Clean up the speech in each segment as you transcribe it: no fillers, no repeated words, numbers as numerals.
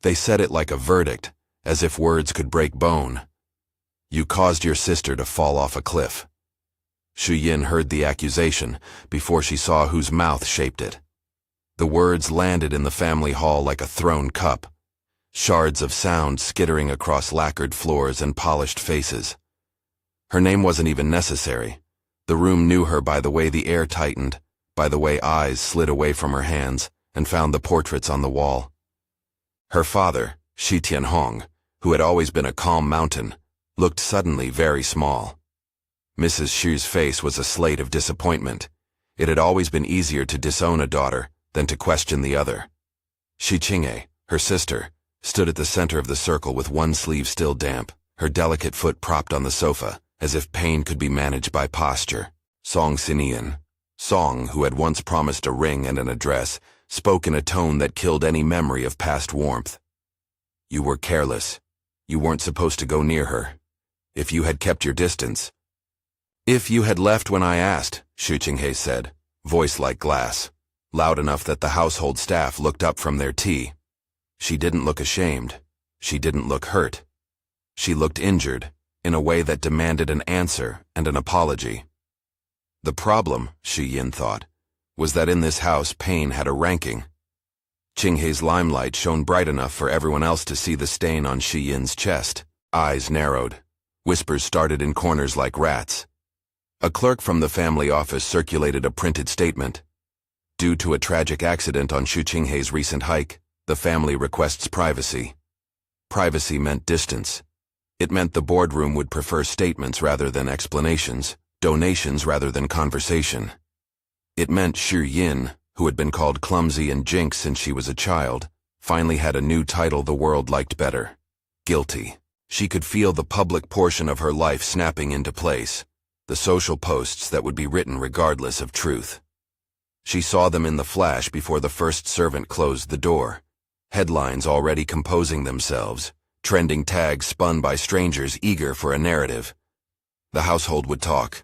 They said it like a verdict, as if words could break bone. You caused your sister to fall off a cliff. Shi Yin heard the accusation before she saw whose mouth shaped it. The words landed in the family hall like a thrown cup, shards of sound skittering across lacquered floors and polished faces. Her name wasn't even necessary. The room knew her by the way the air tightened, by the way eyes slid away from her hands and found the portraits on the wall. Her father, Shi Tianhong, who had always been a calm mountain, looked suddenly very small. Mrs. Shi's face was a slate of disappointment. It had always been easier to disown a daughter than to question the other. Shi Qinghe, her sister, stood at the center of the circle with one sleeve still damp, her delicate foot propped on the sofa, as if pain could be managed by posture. Song Yin, Song, who had once promised a ring and an address, spoke in a tone that killed any memory of past warmth. You were careless. You weren't supposed to go near her. If you had kept your distance. If you had left when I asked, Shi Qinghe said, voice like glass, loud enough that the household staff looked up from their tea. She didn't look ashamed. She didn't look hurt. She looked injured, in a way that demanded an answer and an apology. The problem, Shi Yin thought, was that in this house pain had a ranking. Qinghe's limelight shone bright enough for everyone else to see the stain on Shi Yin's chest. Eyes narrowed. Whispers started in corners like rats. A clerk from the family office circulated a printed statement. Due to a tragic accident on Shi Qinghe's recent hike, the family requests privacy. Privacy meant distance. It meant the boardroom would prefer statements rather than explanations, donations rather than conversation. It meant Shi Yin, who had been called clumsy and jinx since she was a child, finally had a new title the world liked better. Guilty. She could feel the public portion of her life snapping into place, the social posts that would be written regardless of truth. She saw them in the flash before the first servant closed the door. Headlines already composing themselves, trending tags spun by strangers eager for a narrative. The household would talk.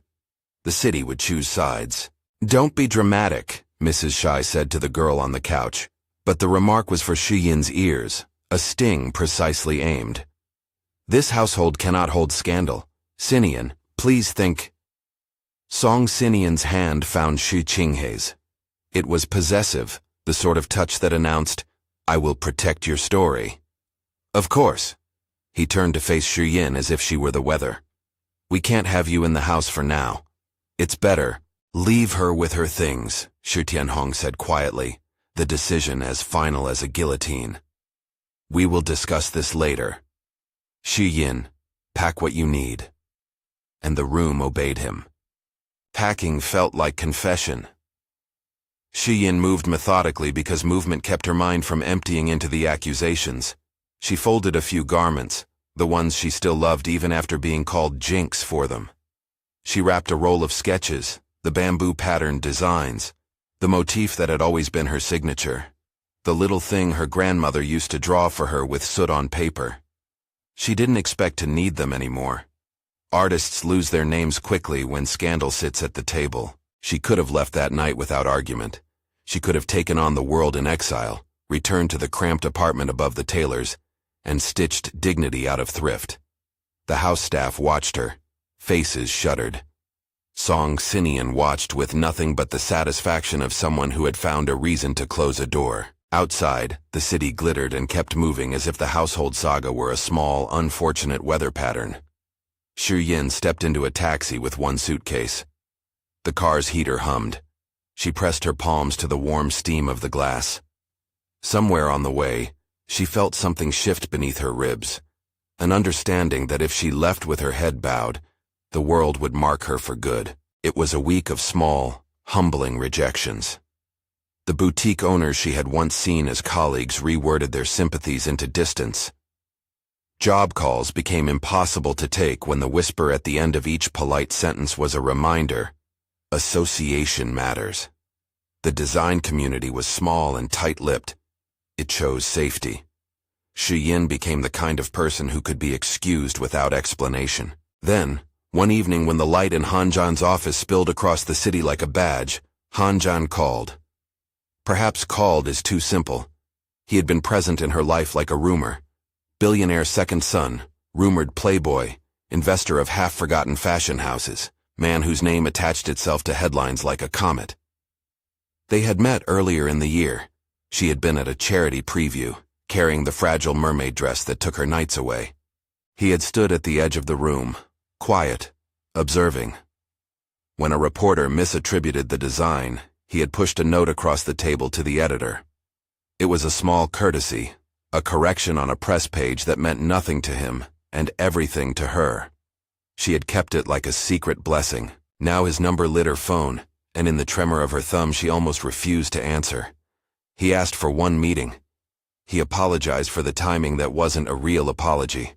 The city would choose sides. Don't be dramatic, Mrs. Shi said to the girl on the couch, but the remark was for Shi Yin's ears, a sting precisely aimed. This household cannot hold scandal. Sinian, please think. Song Sinian's hand found Shi Qinghe's. It was possessive, the sort of touch that announced, I will protect your story. Of course. He turned to face Shi Yin as if she were the weather. We can't have you in the house for now. It's better. Leave her with her things, Shi Tianhong said quietly, the decision as final as a guillotine. We will discuss this later. Shi Yin, pack what you need. And the room obeyed him. Packing felt like confession. Shi Yin moved methodically because movement kept her mind from emptying into the accusations. She folded a few garments, the ones she still loved even after being called jinx for them. She wrapped a roll of sketches, the bamboo-patterned designs, the motif that had always been her signature, the little thing her grandmother used to draw for her with soot on paper. She didn't expect to need them anymore. Artists lose their names quickly when scandal sits at the table. She could have left that night without argument. She could have taken on the world in exile, returned to the cramped apartment above the tailor's, and stitched dignity out of thrift. The house staff watched her. Faces shuddered. Song Sinian watched with nothing but the satisfaction of someone who had found a reason to close a door. Outside, the city glittered and kept moving as if the household saga were a small, unfortunate weather pattern. Shi Yin stepped into a taxi with one suitcase. The car's heater hummed. She pressed her palms to the warm steam of the glass. Somewhere on the way, she felt something shift beneath her ribs, an understanding that if she left with her head bowed, the world would mark her for good. It was a week of small, humbling rejections. The boutique owners she had once seen as colleagues reworded their sympathies into distance. Job calls became impossible to take when the whisper at the end of each polite sentence was a reminder. Association matters. The design community was small and tight-lipped. It chose safety. Shi Yin became the kind of person who could be excused without explanation. Then, one evening when the light in Hanjan's office spilled across the city like a badge, Hanjan called. Perhaps called is too simple. He had been present in her life like a rumor. Billionaire second son, rumored playboy, investor of half-forgotten fashion houses, man whose name attached itself to headlines like a comet. They had met earlier in the year. She had been at a charity preview, carrying the fragile mermaid dress that took her nights away. He had stood at the edge of the room, quiet, observing. When a reporter misattributed the design, he had pushed a note across the table to the editor. It was a small courtesy, a correction on a press page that meant nothing to him and everything to her. She had kept it like a secret blessing. Now his number lit her phone, and in the tremor of her thumb she almost refused to answer. He asked for one meeting. He apologized for the timing that wasn't a real apology.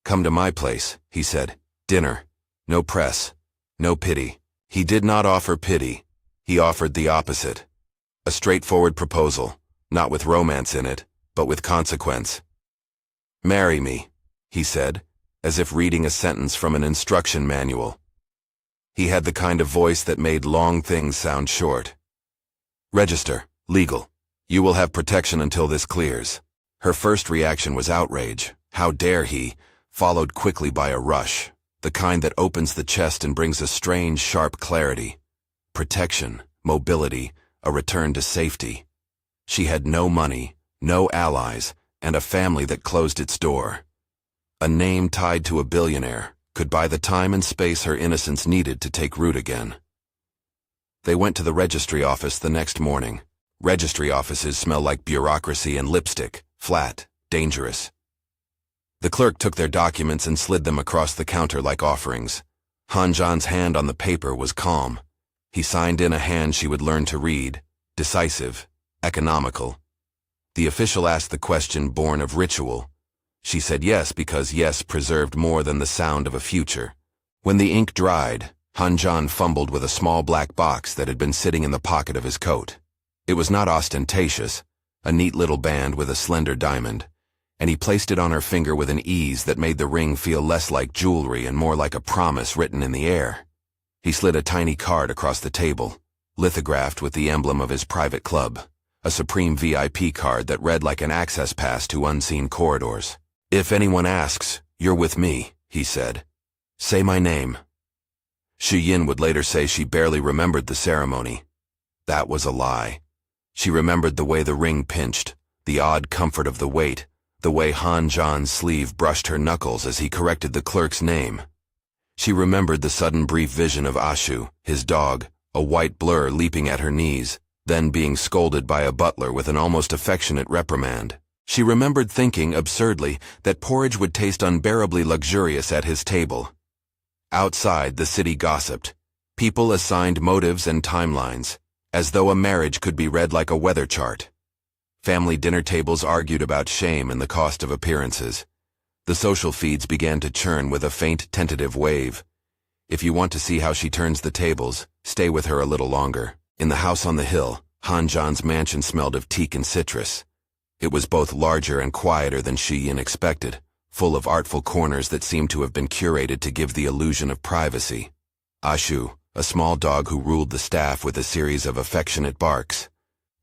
"Come to my place," he said. "Dinner. No press. No pity." He did not offer pity. He offered the opposite. A straightforward proposal, not with romance in it, but with consequence. "Marry me," he said, as if reading a sentence from an instruction manual. He had the kind of voice that made long things sound short. "Register. Legal. You will have protection until this clears." Her first reaction was outrage. How dare he, followed quickly by a rush, the kind that opens the chest and brings a strange, sharp clarity. Protection, mobility, a return to safety. She had no money, no allies, and a family that closed its door. A name tied to a billionaire could buy the time and space her innocence needed to take root again. They went to the registry office the next morning. Registry offices smell like bureaucracy and lipstick, flat, dangerous. The clerk took their documents and slid them across the counter like offerings. Hanjan's hand on the paper was calm. He signed in a hand she would learn to read, decisive, economical. The official asked the question born of ritual. She said yes because yes preserved more than the sound of a future. When the ink dried, Hanjan fumbled with a small black box that had been sitting in the pocket of his coat. It was not ostentatious, a neat little band with a slender diamond, and he placed it on her finger with an ease that made the ring feel less like jewelry and more like a promise written in the air. He slid a tiny card across the table, lithographed with the emblem of his private club, a supreme VIP card that read like an access pass to unseen corridors. "If anyone asks, you're with me," he said. "Say my name." Shi Yin would later say she barely remembered the ceremony. That was a lie. She remembered the way the ring pinched, the odd comfort of the weight, the way Hanjan's sleeve brushed her knuckles as he corrected the clerk's name. She remembered the sudden brief vision of Ashu, his dog, a white blur leaping at her knees, then being scolded by a butler with an almost affectionate reprimand. She remembered thinking, absurdly, that porridge would taste unbearably luxurious at his table. Outside, the city gossiped. People assigned motives and timelines, as though a marriage could be read like a weather chart. Family dinner tables argued about shame and the cost of appearances. The social feeds began to churn with a faint, tentative wave. If you want to see how she turns the tables, stay with her a little longer. In the house on the hill, Hanjan's mansion smelled of teak and citrus. It was both larger and quieter than Shi Yin expected, full of artful corners that seemed to have been curated to give the illusion of privacy. Ashu, a small dog who ruled the staff with a series of affectionate barks,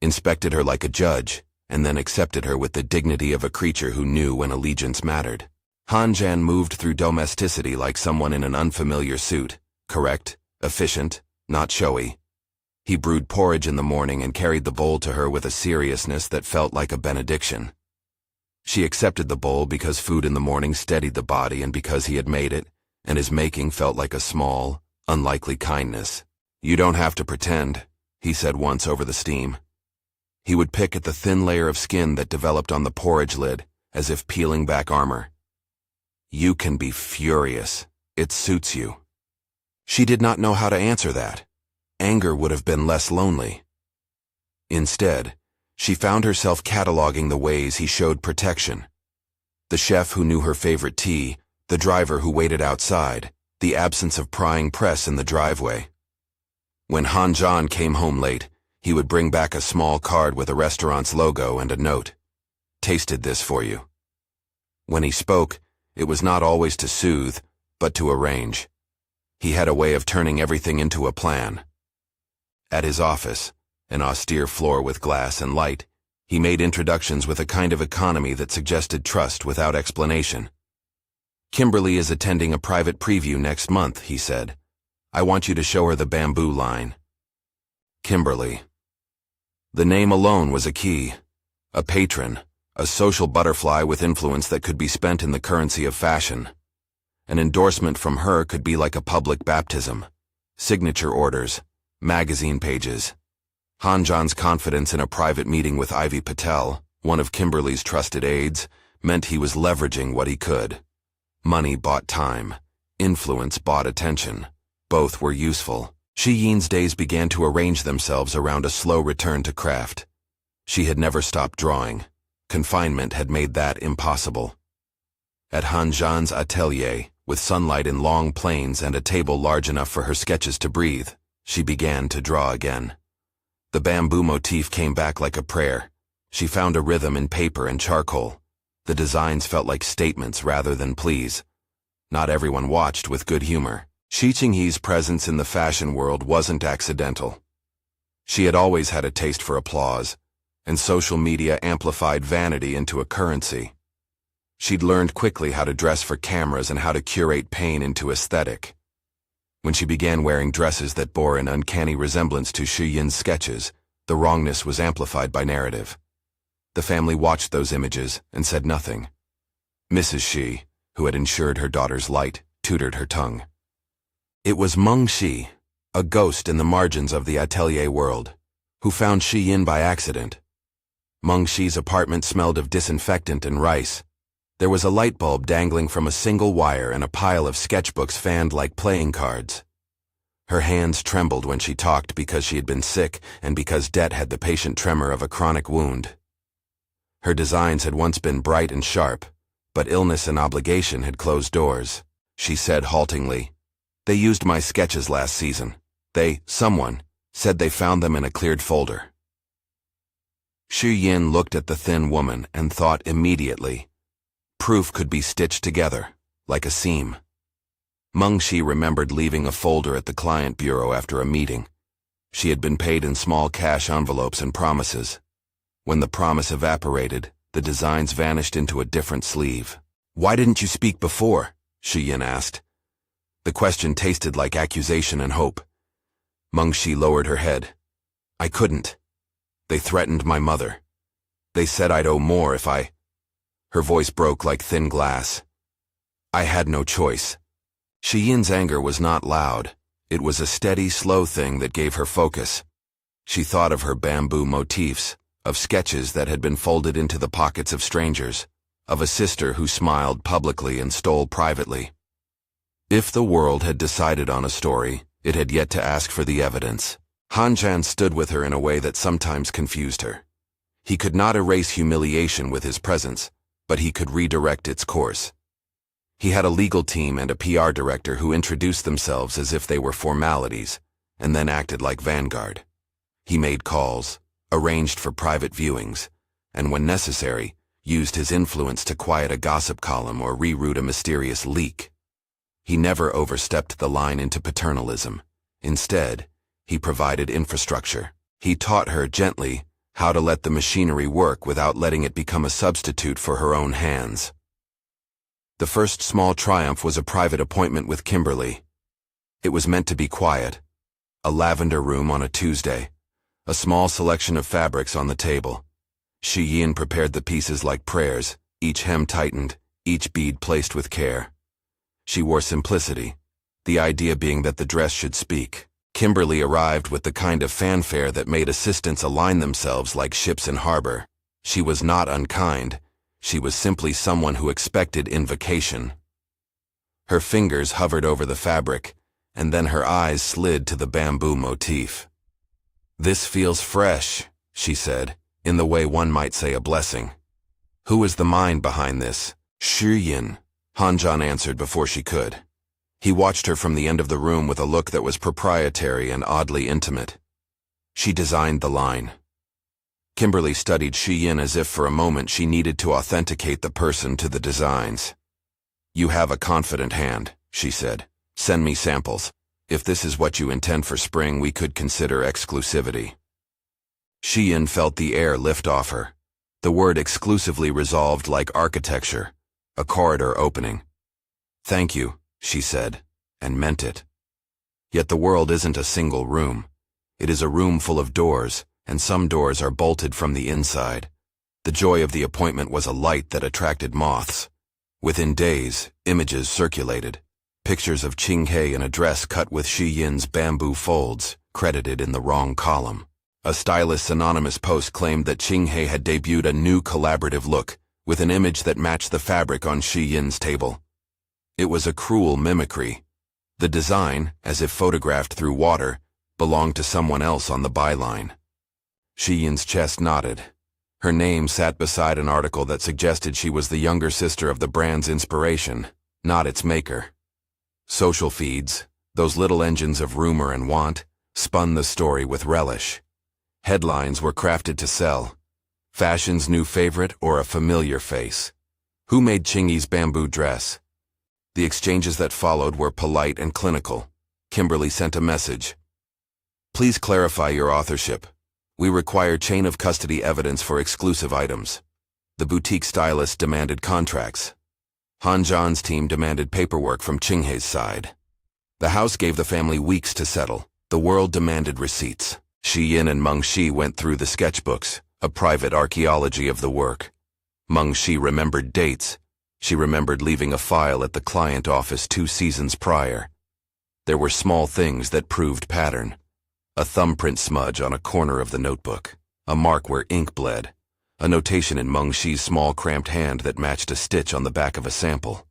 inspected her like a judge, and then accepted her with the dignity of a creature who knew when allegiance mattered. Hanjan moved through domesticity like someone in an unfamiliar suit, correct, efficient, not showy. He brewed porridge in the morning and carried the bowl to her with a seriousness that felt like a benediction. She accepted the bowl because food in the morning steadied the body and because he had made it, and his making felt like a small, unlikely kindness. "You don't have to pretend," he said once over the steam. He would pick at the thin layer of skin that developed on the porridge lid, as if peeling back armor. "You can be furious. It suits you." She did not know how to answer that. Anger would have been less lonely. Instead, she found herself cataloging the ways he showed protection. The chef who knew her favorite tea, the driver who waited outside, the absence of prying press in the driveway. When Hanjan came home late, he would bring back a small card with a restaurant's logo and a note. "Tasted this for you." When he spoke, it was not always to soothe, but to arrange. He had a way of turning everything into a plan. At his office, an austere floor with glass and light, He made introductions with a kind of economy that suggested trust without explanation. Kimberly is attending a private preview next month, he said. I want you to show her the bamboo line. Kimberly. The name alone was a key. A patron, a social butterfly with influence that could be spent in the currency of fashion. An endorsement from her could be like a public baptism. Signature orders, magazine pages. Hanjan's confidence in a private meeting with Ivy Patel, one of Kimberly's trusted aides, meant he was leveraging what he could. Money bought time. Influence bought attention. Both were useful. Shi Yin's days began to arrange themselves around a slow return to craft. She had never stopped drawing. Confinement had made that impossible. At Hanjan's atelier, with sunlight in long planes and a table large enough for her sketches to breathe, she began to draw again. The bamboo motif came back like a prayer. She found a rhythm in paper and charcoal. The designs felt like statements rather than pleas. Not everyone watched with good humor. Shi Qinghe's presence in the fashion world wasn't accidental. She had always had a taste for applause, and social media amplified vanity into a currency. She'd learned quickly how to dress for cameras and how to curate pain into aesthetic. When she began wearing dresses that bore an uncanny resemblance to Shi Yin's sketches, the wrongness was amplified by narrative. The family watched those images and said nothing. Mrs. Shi, who had ensured her daughter's light, tutored her tongue. It was Meng Shi, a ghost in the margins of the atelier world, who found Shi Yin by accident. Meng Shi's apartment smelled of disinfectant and rice. There was a light bulb dangling from a single wire and a pile of sketchbooks fanned like playing cards. Her hands trembled when she talked because she had been sick and because debt had the patient tremor of a chronic wound. Her designs had once been bright and sharp, but illness and obligation had closed doors. She said haltingly, "They used my sketches last season. Someone, said they found them in a cleared folder." Shi Yin looked at the thin woman and thought immediately. Proof could be stitched together, like a seam. Meng Shi remembered leaving a folder at the client bureau after a meeting. She had been paid in small cash envelopes and promises. When the promise evaporated, the designs vanished into a different sleeve. "Why didn't you speak before?" Shi Yin asked. The question tasted like accusation and hope. Meng Shi lowered her head. "I couldn't. They threatened my mother. They said I'd owe more if I—" Her voice broke like thin glass. "I had no choice." Shi Yin's anger was not loud. It was a steady, slow thing that gave her focus. She thought of her bamboo motifs, of sketches that had been folded into the pockets of strangers, of a sister who smiled publicly and stole privately. If the world had decided on a story, it had yet to ask for the evidence. Hanjan stood with her in a way that sometimes confused her. He could not erase humiliation with his presence, but he could redirect its course. He had a legal team and a PR director who introduced themselves as if they were formalities, and then acted like vanguard. He made calls, arranged for private viewings, and when necessary, used his influence to quiet a gossip column or reroute a mysterious leak. He never overstepped the line into paternalism. Instead, he provided infrastructure. He taught her gently how to let the machinery work without letting it become a substitute for her own hands. The first small triumph was a private appointment with Kimberly. It was meant to be quiet. A lavender room on a Tuesday. A small selection of fabrics on the table. Shi Yin prepared the pieces like prayers, each hem tightened, each bead placed with care. She wore simplicity, the idea being that the dress should speak. Kimberly arrived with the kind of fanfare that made assistants align themselves like ships in harbor. She was not unkind. She was simply someone who expected invocation. Her fingers hovered over the fabric, and then her eyes slid to the bamboo motif. "This feels fresh," she said, in the way one might say a blessing. "Who is the mind behind this?" "Shi Yin," Hanjan answered before she could. He watched her from the end of the room with a look that was proprietary and oddly intimate. She designed the line. Kimberly studied Shi Yin as if for a moment she needed to authenticate the person to the designs. "You have a confident hand," she said. "Send me samples. If this is what you intend for spring, we could consider exclusivity." Shi Yin felt the air lift off her. The word exclusively resolved like architecture, a corridor opening. "Thank you," she said, and meant it. Yet the world isn't a single room. It is a room full of doors, and some doors are bolted from the inside. The joy of the appointment was a light that attracted moths. Within days, images circulated. Pictures of Qinghe in a dress cut with Shi Yin's bamboo folds, credited in the wrong column. A stylist's anonymous post claimed that Qinghe had debuted a new collaborative look, with an image that matched the fabric on Shi Yin's table. It was a cruel mimicry. The design, as if photographed through water, belonged to someone else on the byline. Shi Yin's chest nodded. Her name sat beside an article that suggested she was the younger sister of the brand's inspiration, not its maker. Social feeds, those little engines of rumor and want, spun the story with relish. Headlines were crafted to sell. Fashion's new favorite or a familiar face. Who made Qinghe's bamboo dress? The exchanges that followed were polite and clinical. Kimberly sent a message. "Please clarify your authorship. We require chain of custody evidence for exclusive items." The boutique stylist demanded contracts. Han Zhan's team demanded paperwork from Qinghe's side. The house gave the family weeks to settle. The world demanded receipts. Shi Yin and Meng Shi went through the sketchbooks, a private archaeology of the work. Meng Shi remembered dates. She remembered leaving a file at the client office 2 seasons prior. There were small things that proved pattern. A thumbprint smudge on a corner of the notebook, a mark where ink bled, a notation in Meng Shi's small cramped hand that matched a stitch on the back of a sample.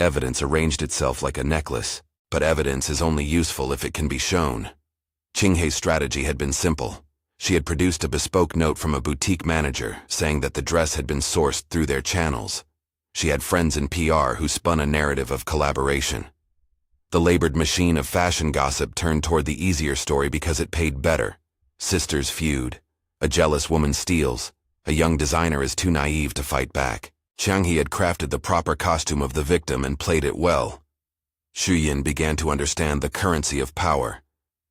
Evidence arranged itself like a necklace, but evidence is only useful if it can be shown. Qinghe's strategy had been simple. She had produced a bespoke note from a boutique manager saying that the dress had been sourced through their channels. She had friends in PR who spun a narrative of collaboration. The labored machine of fashion gossip turned toward the easier story because it paid better. Sisters feud. A jealous woman steals. A young designer is too naive to fight back. Qinghe had crafted the proper costume of the victim and played it well. Shi Yin began to understand the currency of power.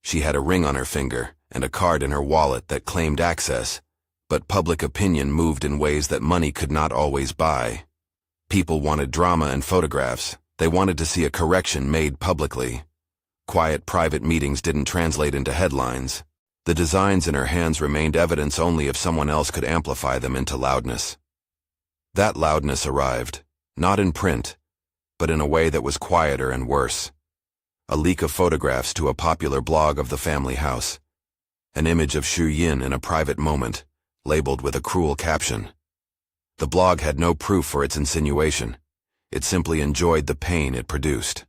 She had a ring on her finger and a card in her wallet that claimed access, but public opinion moved in ways that money could not always buy. People wanted drama and photographs. They wanted to see a correction made publicly. Quiet private meetings didn't translate into headlines. The designs in her hands remained evidence only if someone else could amplify them into loudness. That loudness arrived, not in print, but in a way that was quieter and worse. A leak of photographs to a popular blog of the family house. An image of Shi Yin in a private moment, labeled with a cruel caption. The blog had no proof for its insinuation. It simply enjoyed the pain it produced.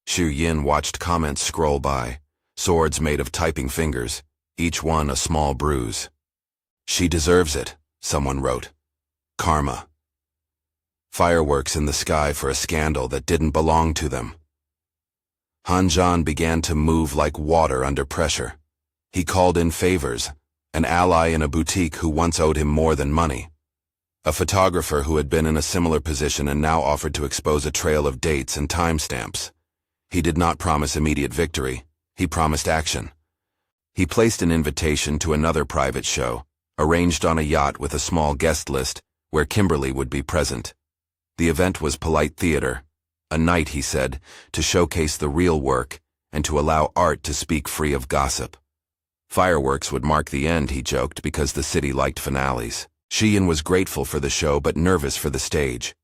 Shi Yin watched comments scroll by, swords made of typing fingers, each one a small bruise. "She deserves it," someone wrote. "Karma." Fireworks in the sky for a scandal that didn't belong to them. Han Zhan began to move like water under pressure. He called in favors, an ally in a boutique who once owed him more than money. A photographer who had been in a similar position and now offered to expose a trail of dates and timestamps. He did not promise immediate victory. He promised action. He placed an invitation to another private show, arranged on a yacht with a small guest list, where Kimberly would be present. The event was polite theater, a night, he said, to showcase the real work and to allow art to speak free of gossip. Fireworks would mark the end, he joked, because the city liked finales. Shi Yin was grateful for the show but nervous for the stage.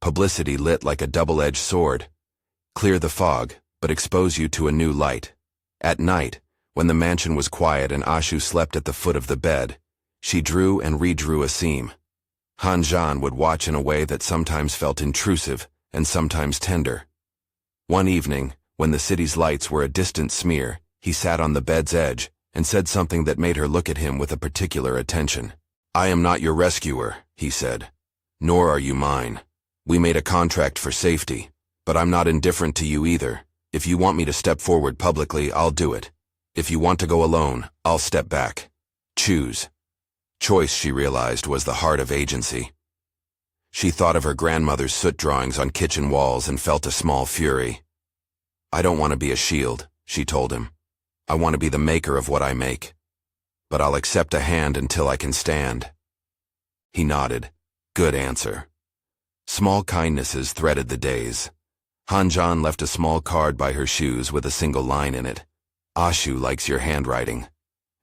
Publicity lit like a double-edged sword. Clear the fog, but expose you to a new light. At night, when the mansion was quiet and Ashu slept at the foot of the bed, she drew and redrew a seam. Han Zhan would watch in a way that sometimes felt intrusive and sometimes tender. One evening, when the city's lights were a distant smear, he sat on the bed's edge and said something that made her look at him with a particular attention. "I am not your rescuer," he said. "Nor are you mine. We made a contract for safety, but I'm not indifferent to you either. If you want me to step forward publicly, I'll do it. If you want to go alone, I'll step back. Choose." Choice, she realized, was the heart of agency. She thought of her grandmother's soot drawings on kitchen walls and felt a small fury. "I don't want to be a shield," she told him. "I want to be the maker of what I make. But I'll accept a hand until I can stand." He nodded. Good answer. Small kindnesses threaded the days. Hanjan left a small card by her shoes with a single line in it. Ashu likes your handwriting.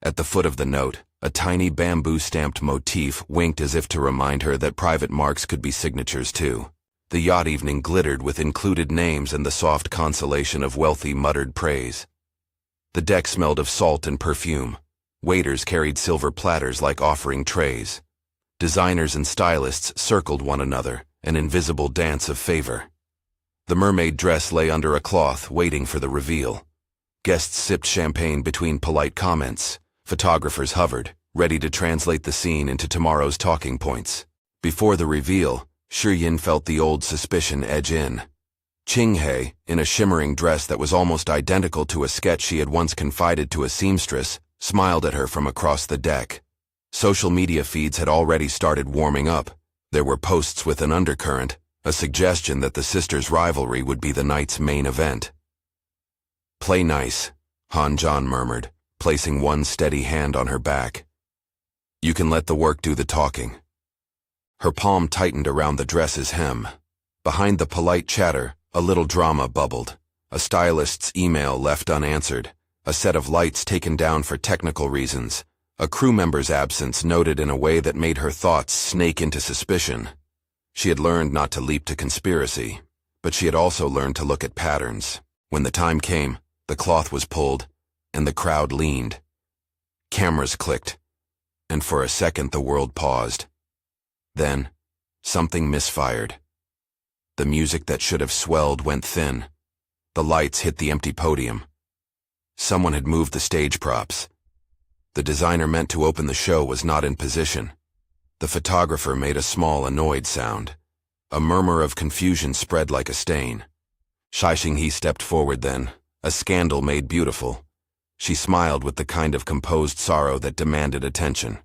At the foot of the note, a tiny bamboo-stamped motif winked as if to remind her that private marks could be signatures too. The yacht evening glittered with included names and the soft consolation of wealthy muttered praise. The deck smelled of salt and perfume. Waiters carried silver platters like offering trays. Designers and stylists circled one another, an invisible dance of favor. The mermaid dress lay under a cloth, waiting for the reveal. Guests sipped champagne between polite comments. Photographers hovered, ready to translate the scene into tomorrow's talking points. Before the reveal, Shi Yin felt the old suspicion edge in. Qinghe, in a shimmering dress that was almost identical to a sketch she had once confided to a seamstress, smiled at her from across the deck. Social media feeds had already started warming up. There were posts with an undercurrent, a suggestion that the sisters' rivalry would be the night's main event. Play nice, Hanjan murmured, placing one steady hand on her back. You can let the work do the talking. Her palm tightened around the dress's hem. Behind the polite chatter, a little drama bubbled. A stylist's email left unanswered, a set of lights taken down for technical reasons, a crew member's absence noted in a way that made her thoughts snake into suspicion. She had learned not to leap to conspiracy, but she had also learned to look at patterns. When the time came, the cloth was pulled, and the crowd leaned. Cameras clicked, and for a second the world paused. Then, something misfired. The music that should have swelled went thin. The lights hit the empty podium. Someone had moved the stage props. The designer meant to open the show was not in position. The photographer made a small, annoyed sound. A murmur of confusion spread like a stain. Shi Yin stepped forward then, a scandal made beautiful. She smiled with the kind of composed sorrow that demanded attention.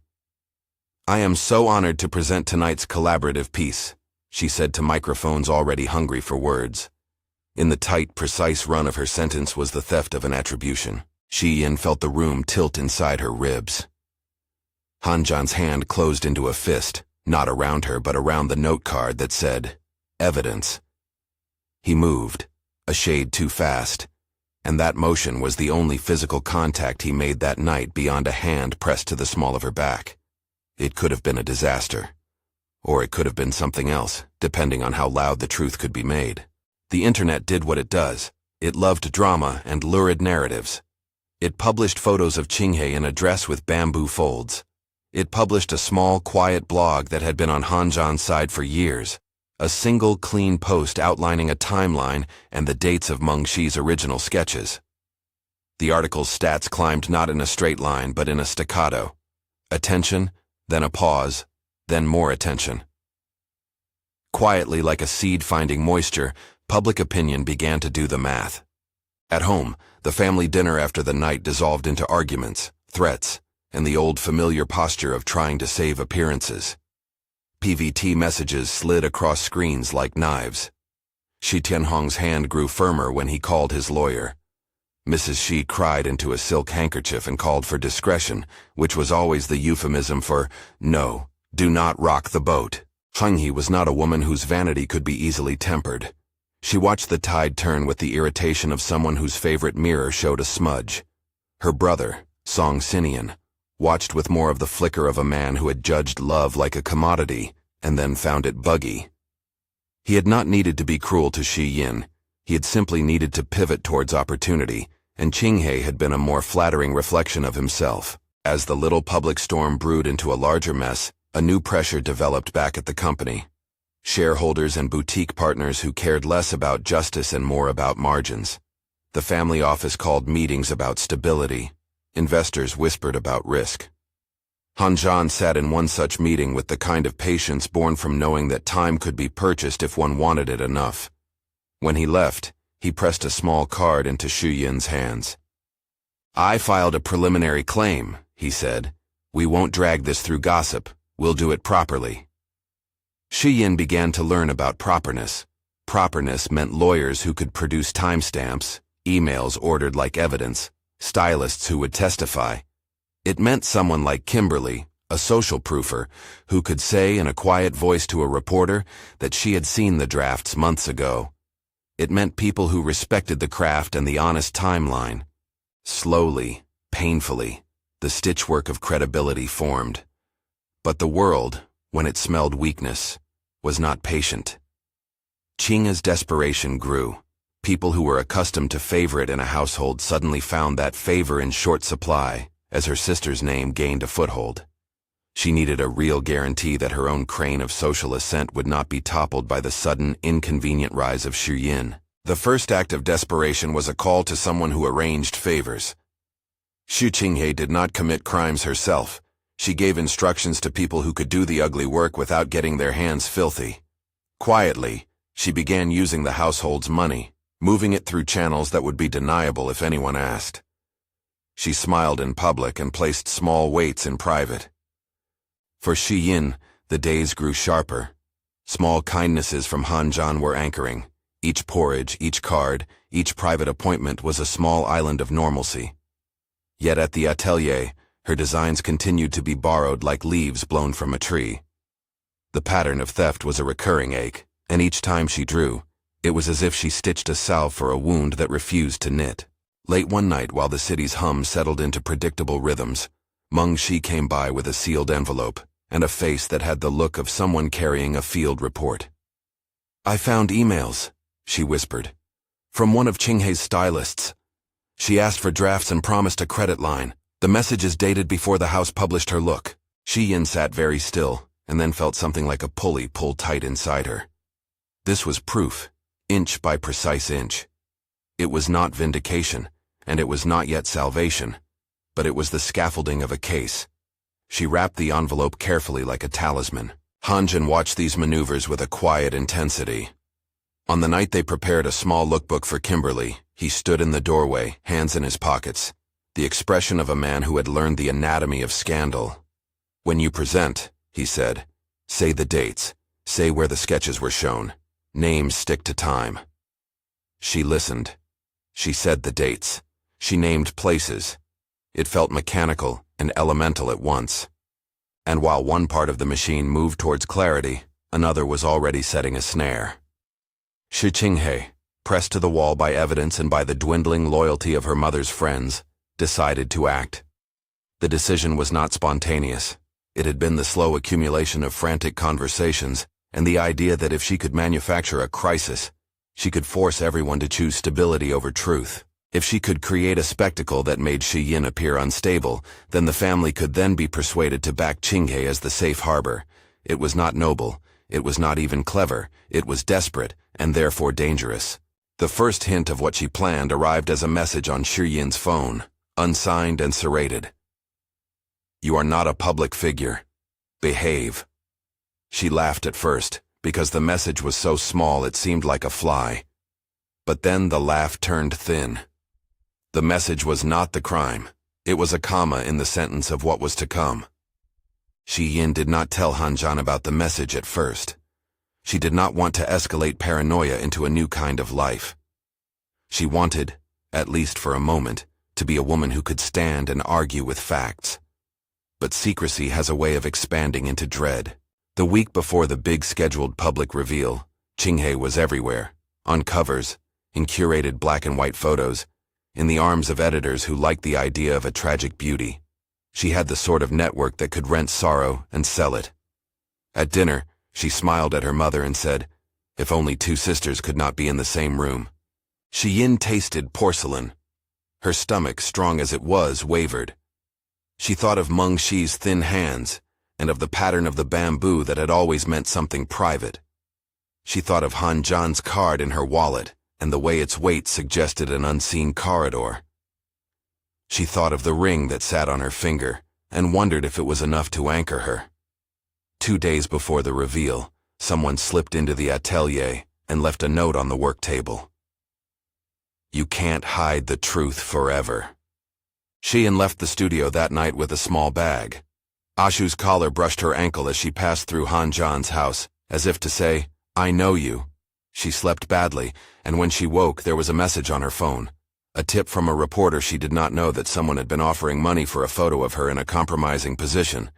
I am so honored to present tonight's collaborative piece, she said to microphones already hungry for words. In the tight, precise run of her sentence was the theft of an attribution. Shi Yin felt the room tilt inside her ribs. Hanjan's hand closed into a fist, not around her but around the note card that said, Evidence. He moved, a shade too fast, and that motion was the only physical contact he made that night beyond a hand pressed to the small of her back. It could have been a disaster. Or it could have been something else, depending on how loud the truth could be made. The internet did what it does. It loved drama and lurid narratives. It published photos of Qinghe in a dress with bamboo folds. It published a small, quiet blog that had been on Hanjan's side for years. A single, clean post outlining a timeline and the dates of Meng Shi's original sketches. The article's stats climbed not in a straight line, but in a staccato. Attention, then a pause, then more attention. Quietly, like a seed finding moisture, public opinion began to do the math. At home, the family dinner after the night dissolved into arguments, threats, and the old familiar posture of trying to save appearances. PVT messages slid across screens like knives. Shi Tianhong's hand grew firmer when he called his lawyer. Mrs. Shi cried into a silk handkerchief and called for discretion, which was always the euphemism for, no, do not rock the boat. Qinghe was not a woman whose vanity could be easily tempered. She watched the tide turn with the irritation of someone whose favorite mirror showed a smudge. Her brother, Song Sinian, watched with more of the flicker of a man who had judged love like a commodity and then found it buggy. He had not needed to be cruel to Shi Yin. He had simply needed to pivot towards opportunity, and Qinghe had been a more flattering reflection of himself. As the little public storm brewed into a larger mess, a new pressure developed back at the company. Shareholders and boutique partners who cared less about justice and more about margins. The family office called meetings about stability. Investors whispered about risk. Hanjan sat in one such meeting with the kind of patience born from knowing that time could be purchased if one wanted it enough. When he left, he pressed a small card into Shi Yin's hands. I filed a preliminary claim, he said. We won't drag this through gossip. We'll do it properly. Shi Yin began to learn about properness. Properness meant lawyers who could produce timestamps, emails ordered like evidence, stylists who would testify. It meant someone like Kimberly, a social proofer, who could say in a quiet voice to a reporter that she had seen the drafts months ago. It meant people who respected the craft and the honest timeline. Slowly, painfully, the stitchwork of credibility formed. But the world, when it smelled weakness, was not patient. Qing's desperation grew. People who were accustomed to favor it in a household suddenly found that favor in short supply as her sister's name gained a foothold. She needed a real guarantee that her own crane of social ascent would not be toppled by the sudden, inconvenient rise of Shi Yin. The first act of desperation was a call to someone who arranged favors. Xu Qinghe did not commit crimes herself. She gave instructions to people who could do the ugly work without getting their hands filthy. Quietly, she began using the household's money, moving it through channels that would be deniable if anyone asked. She smiled in public and placed small weights in private. For Shi Yin, the days grew sharper. Small kindnesses from Han were anchoring. Each porridge, each card, each private appointment was a small island of normalcy. Yet at the atelier, her designs continued to be borrowed like leaves blown from a tree. The pattern of theft was a recurring ache, and each time she drew, it was as if she stitched a salve for a wound that refused to knit. Late one night, while the city's hum settled into predictable rhythms, Meng Shi came by with a sealed envelope and a face that had the look of someone carrying a field report. "I found emails," she whispered, "from one of Qinghe's stylists. She asked for drafts and promised a credit line. The message is dated before the house published her look." Shi Yin sat very still, and then felt something like a pulley pull tight inside her. This was proof, inch by precise inch. It was not vindication, and it was not yet salvation, but it was the scaffolding of a case. She wrapped the envelope carefully like a talisman. Hanjin watched these maneuvers with a quiet intensity. On the night they prepared a small lookbook for Kimberly, he stood in the doorway, hands in his pockets, the expression of a man who had learned the anatomy of scandal. "When you present," he said, "say the dates, say where the sketches were shown. Names stick to time." She listened. She said the dates. She named places. It felt mechanical and elemental at once. And while one part of the machine moved towards clarity, another was already setting a snare. Xu Qinghe, pressed to the wall by evidence and by the dwindling loyalty of her mother's friends, decided to act. The decision was not spontaneous. It had been the slow accumulation of frantic conversations and the idea that if she could manufacture a crisis, she could force everyone to choose stability over truth. If she could create a spectacle that made Shi Yin appear unstable, then the family could then be persuaded to back Qinghe as the safe harbor. It was not noble. It was not even clever. It was desperate, and therefore dangerous. The first hint of what she planned arrived as a message on Shi Yin's phone, unsigned and serrated. "You are not a public figure. Behave." She laughed at first, because the message was so small it seemed like a fly. But then the laugh turned thin. The message was not the crime. It was a comma in the sentence of what was to come. Shi Yin did not tell Hanjan about the message at first. She did not want to escalate paranoia into a new kind of life. She wanted, at least for a moment, to be a woman who could stand and argue with facts. But secrecy has a way of expanding into dread. The week before the big scheduled public reveal, Qinghe was everywhere, on covers, in curated black and white photos, in the arms of editors who liked the idea of a tragic beauty. She had the sort of network that could rent sorrow and sell it. At dinner, she smiled at her mother and said, "If only two sisters could not be in the same room." Shi Yin tasted porcelain. Her stomach, strong as it was, wavered. She thought of Meng Shi's thin hands, and of the pattern of the bamboo that had always meant something private. She thought of Han Zhan's card in her wallet, and the way its weight suggested an unseen corridor. She thought of the ring that sat on her finger, and wondered if it was enough to anchor her. 2 days before the reveal, someone slipped into the atelier and left a note on the work table. "You can't hide the truth forever." Shi Yin left the studio that night with a small bag. Ashu's collar brushed her ankle as she passed through Han Zhan's house, as if to say, "I know you." She slept badly, and when she woke there was a message on her phone. A tip from a reporter she did not know that someone had been offering money for a photo of her in a compromising position.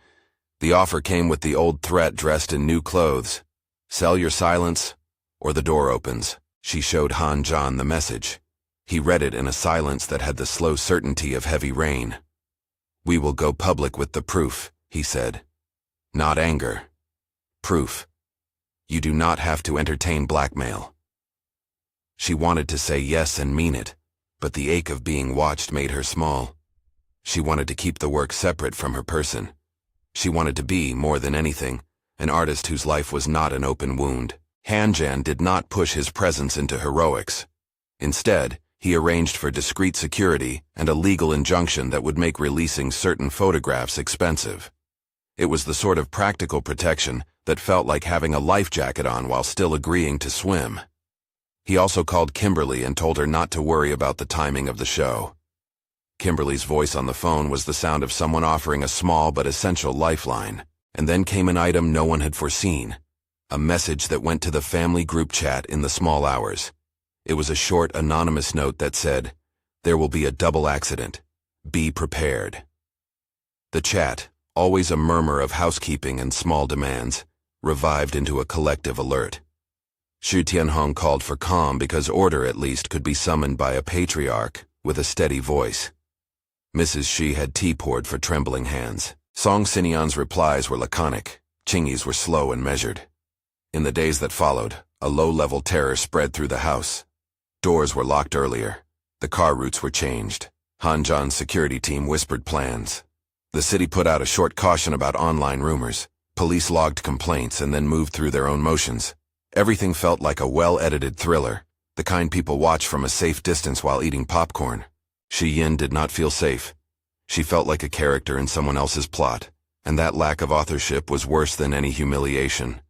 The offer came with the old threat dressed in new clothes. Sell your silence, or the door opens. She showed Han Zhan the message. He read it in a silence that had the slow certainty of heavy rain. We will go public with the proof, he said. Not anger. Proof. You do not have to entertain blackmail. She wanted to say yes and mean it, but the ache of being watched made her small. She wanted to keep the work separate from her person. She wanted to be, more than anything, an artist whose life was not an open wound. Han Zhan did not push his presence into heroics. Instead, he arranged for discreet security and a legal injunction that would make releasing certain photographs expensive. It was the sort of practical protection that felt like having a life jacket on while still agreeing to swim. He also called Kimberly and told her not to worry about the timing of the show. Kimberly's voice on the phone was the sound of someone offering a small but essential lifeline. And then came an item no one had foreseen, a message that went to the family group chat in the small hours. It was a short, anonymous note that said, "There will be a double accident. Be prepared." The chat, always a murmur of housekeeping and small demands, revived into a collective alert. Xu Tianhong called for calm because order at least could be summoned by a patriarch with a steady voice. Mrs. Shi had tea poured for trembling hands. Song Xinyan's replies were laconic. Qingyi's were slow and measured. In the days that followed, a low-level terror spread through the house. Doors were locked earlier. The car routes were changed. Han Zhan's security team whispered plans. The city put out a short caution about online rumors. Police logged complaints and then moved through their own motions. Everything felt like a well-edited thriller, the kind people watch from a safe distance while eating popcorn. Shi Yin did not feel safe. She felt like a character in someone else's plot, and that lack of authorship was worse than any humiliation.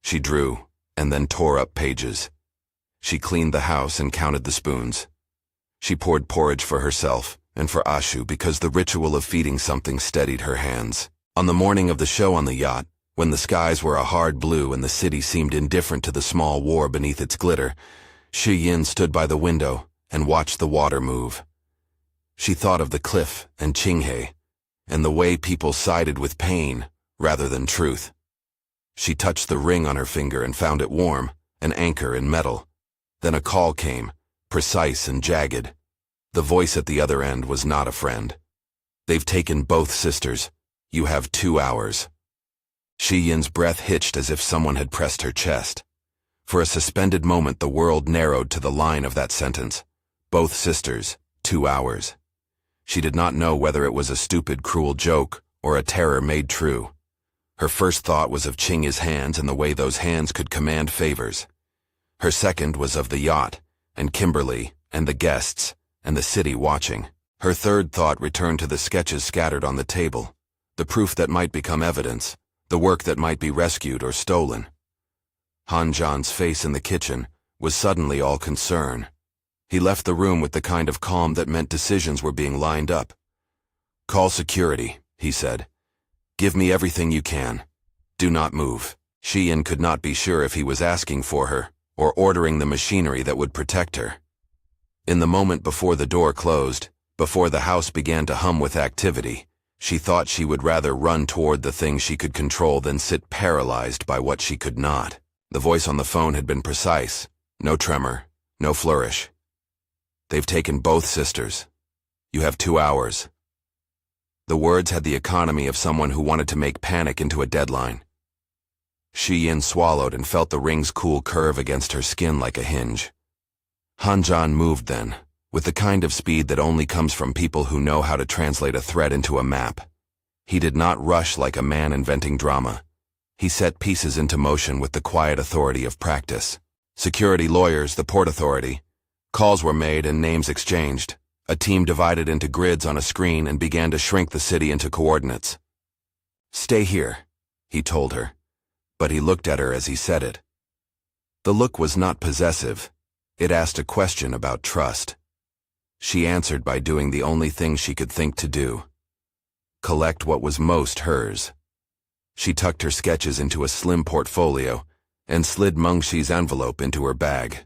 She drew, and then tore up pages. She cleaned the house and counted the spoons. She poured porridge for herself and for Ashu because the ritual of feeding something steadied her hands. On the morning of the show on the yacht, when the skies were a hard blue and the city seemed indifferent to the small war beneath its glitter, Shi Yin stood by the window and watched the water move. She thought of the cliff and Qinghe, and the way people sided with pain rather than truth. She touched the ring on her finger and found it warm, an anchor in metal. Then a call came, precise and jagged. The voice at the other end was not a friend. "They've taken both sisters. You have 2 hours." Shi Yin's breath hitched as if someone had pressed her chest. For a suspended moment the world narrowed to the line of that sentence. Both sisters, 2 hours. She did not know whether it was a stupid, cruel joke or a terror made true. Her first thought was of Qingyi's hands and the way those hands could command favors. Her second was of the yacht, and Kimberly, and the guests, and the city watching. Her third thought returned to the sketches scattered on the table, the proof that might become evidence, the work that might be rescued or stolen. Han Zhan's face in the kitchen was suddenly all concern. He left the room with the kind of calm that meant decisions were being lined up. "Call security," he said. "Give me everything you can. Do not move." Shi Yin could not be sure if he was asking for her or ordering the machinery that would protect her. In the moment before the door closed, before the house began to hum with activity, she thought she would rather run toward the thing she could control than sit paralyzed by what she could not. The voice on the phone had been precise. No tremor, no flourish. "They've taken both sisters. You have 2 hours." The words had the economy of someone who wanted to make panic into a deadline. Shi Yin swallowed and felt the ring's cool curve against her skin like a hinge. Han Zhan moved then, with the kind of speed that only comes from people who know how to translate a thread into a map. He did not rush like a man inventing drama. He set pieces into motion with the quiet authority of practice. Security lawyers, the Port Authority. Calls were made and names exchanged. A team divided into grids on a screen and began to shrink the city into coordinates. "Stay here," he told her, but he looked at her as he said it. The look was not possessive. It asked a question about trust. She answered by doing the only thing she could think to do. Collect what was most hers. She tucked her sketches into a slim portfolio and slid Mengxi's envelope into her bag.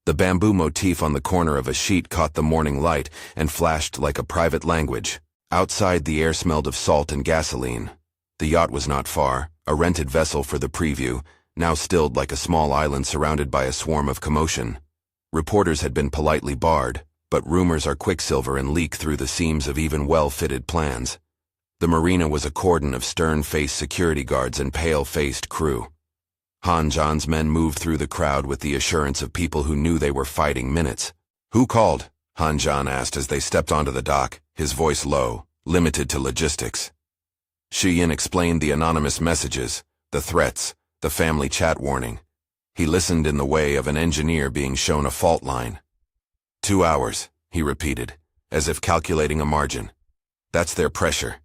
The bamboo motif on the corner of a sheet caught the morning light and flashed like a private language. Outside, the air smelled of salt and gasoline. The yacht was not far, a rented vessel for the preview, now stilled like a small island surrounded by a swarm of commotion. Reporters had been politely barred, but rumors are quicksilver and leak through the seams of even well-fitted plans. The marina was a cordon of stern-faced security guards and pale-faced crew. Han Zhan's men moved through the crowd with the assurance of people who knew they were fighting minutes. "Who called?" Han Zhan asked as they stepped onto the dock, his voice low, limited to logistics. Shi Yin explained the anonymous messages, the threats, the family chat warning. He listened in the way of an engineer being shown a fault line. 2 hours, he repeated, as if calculating a margin. That's their pressure.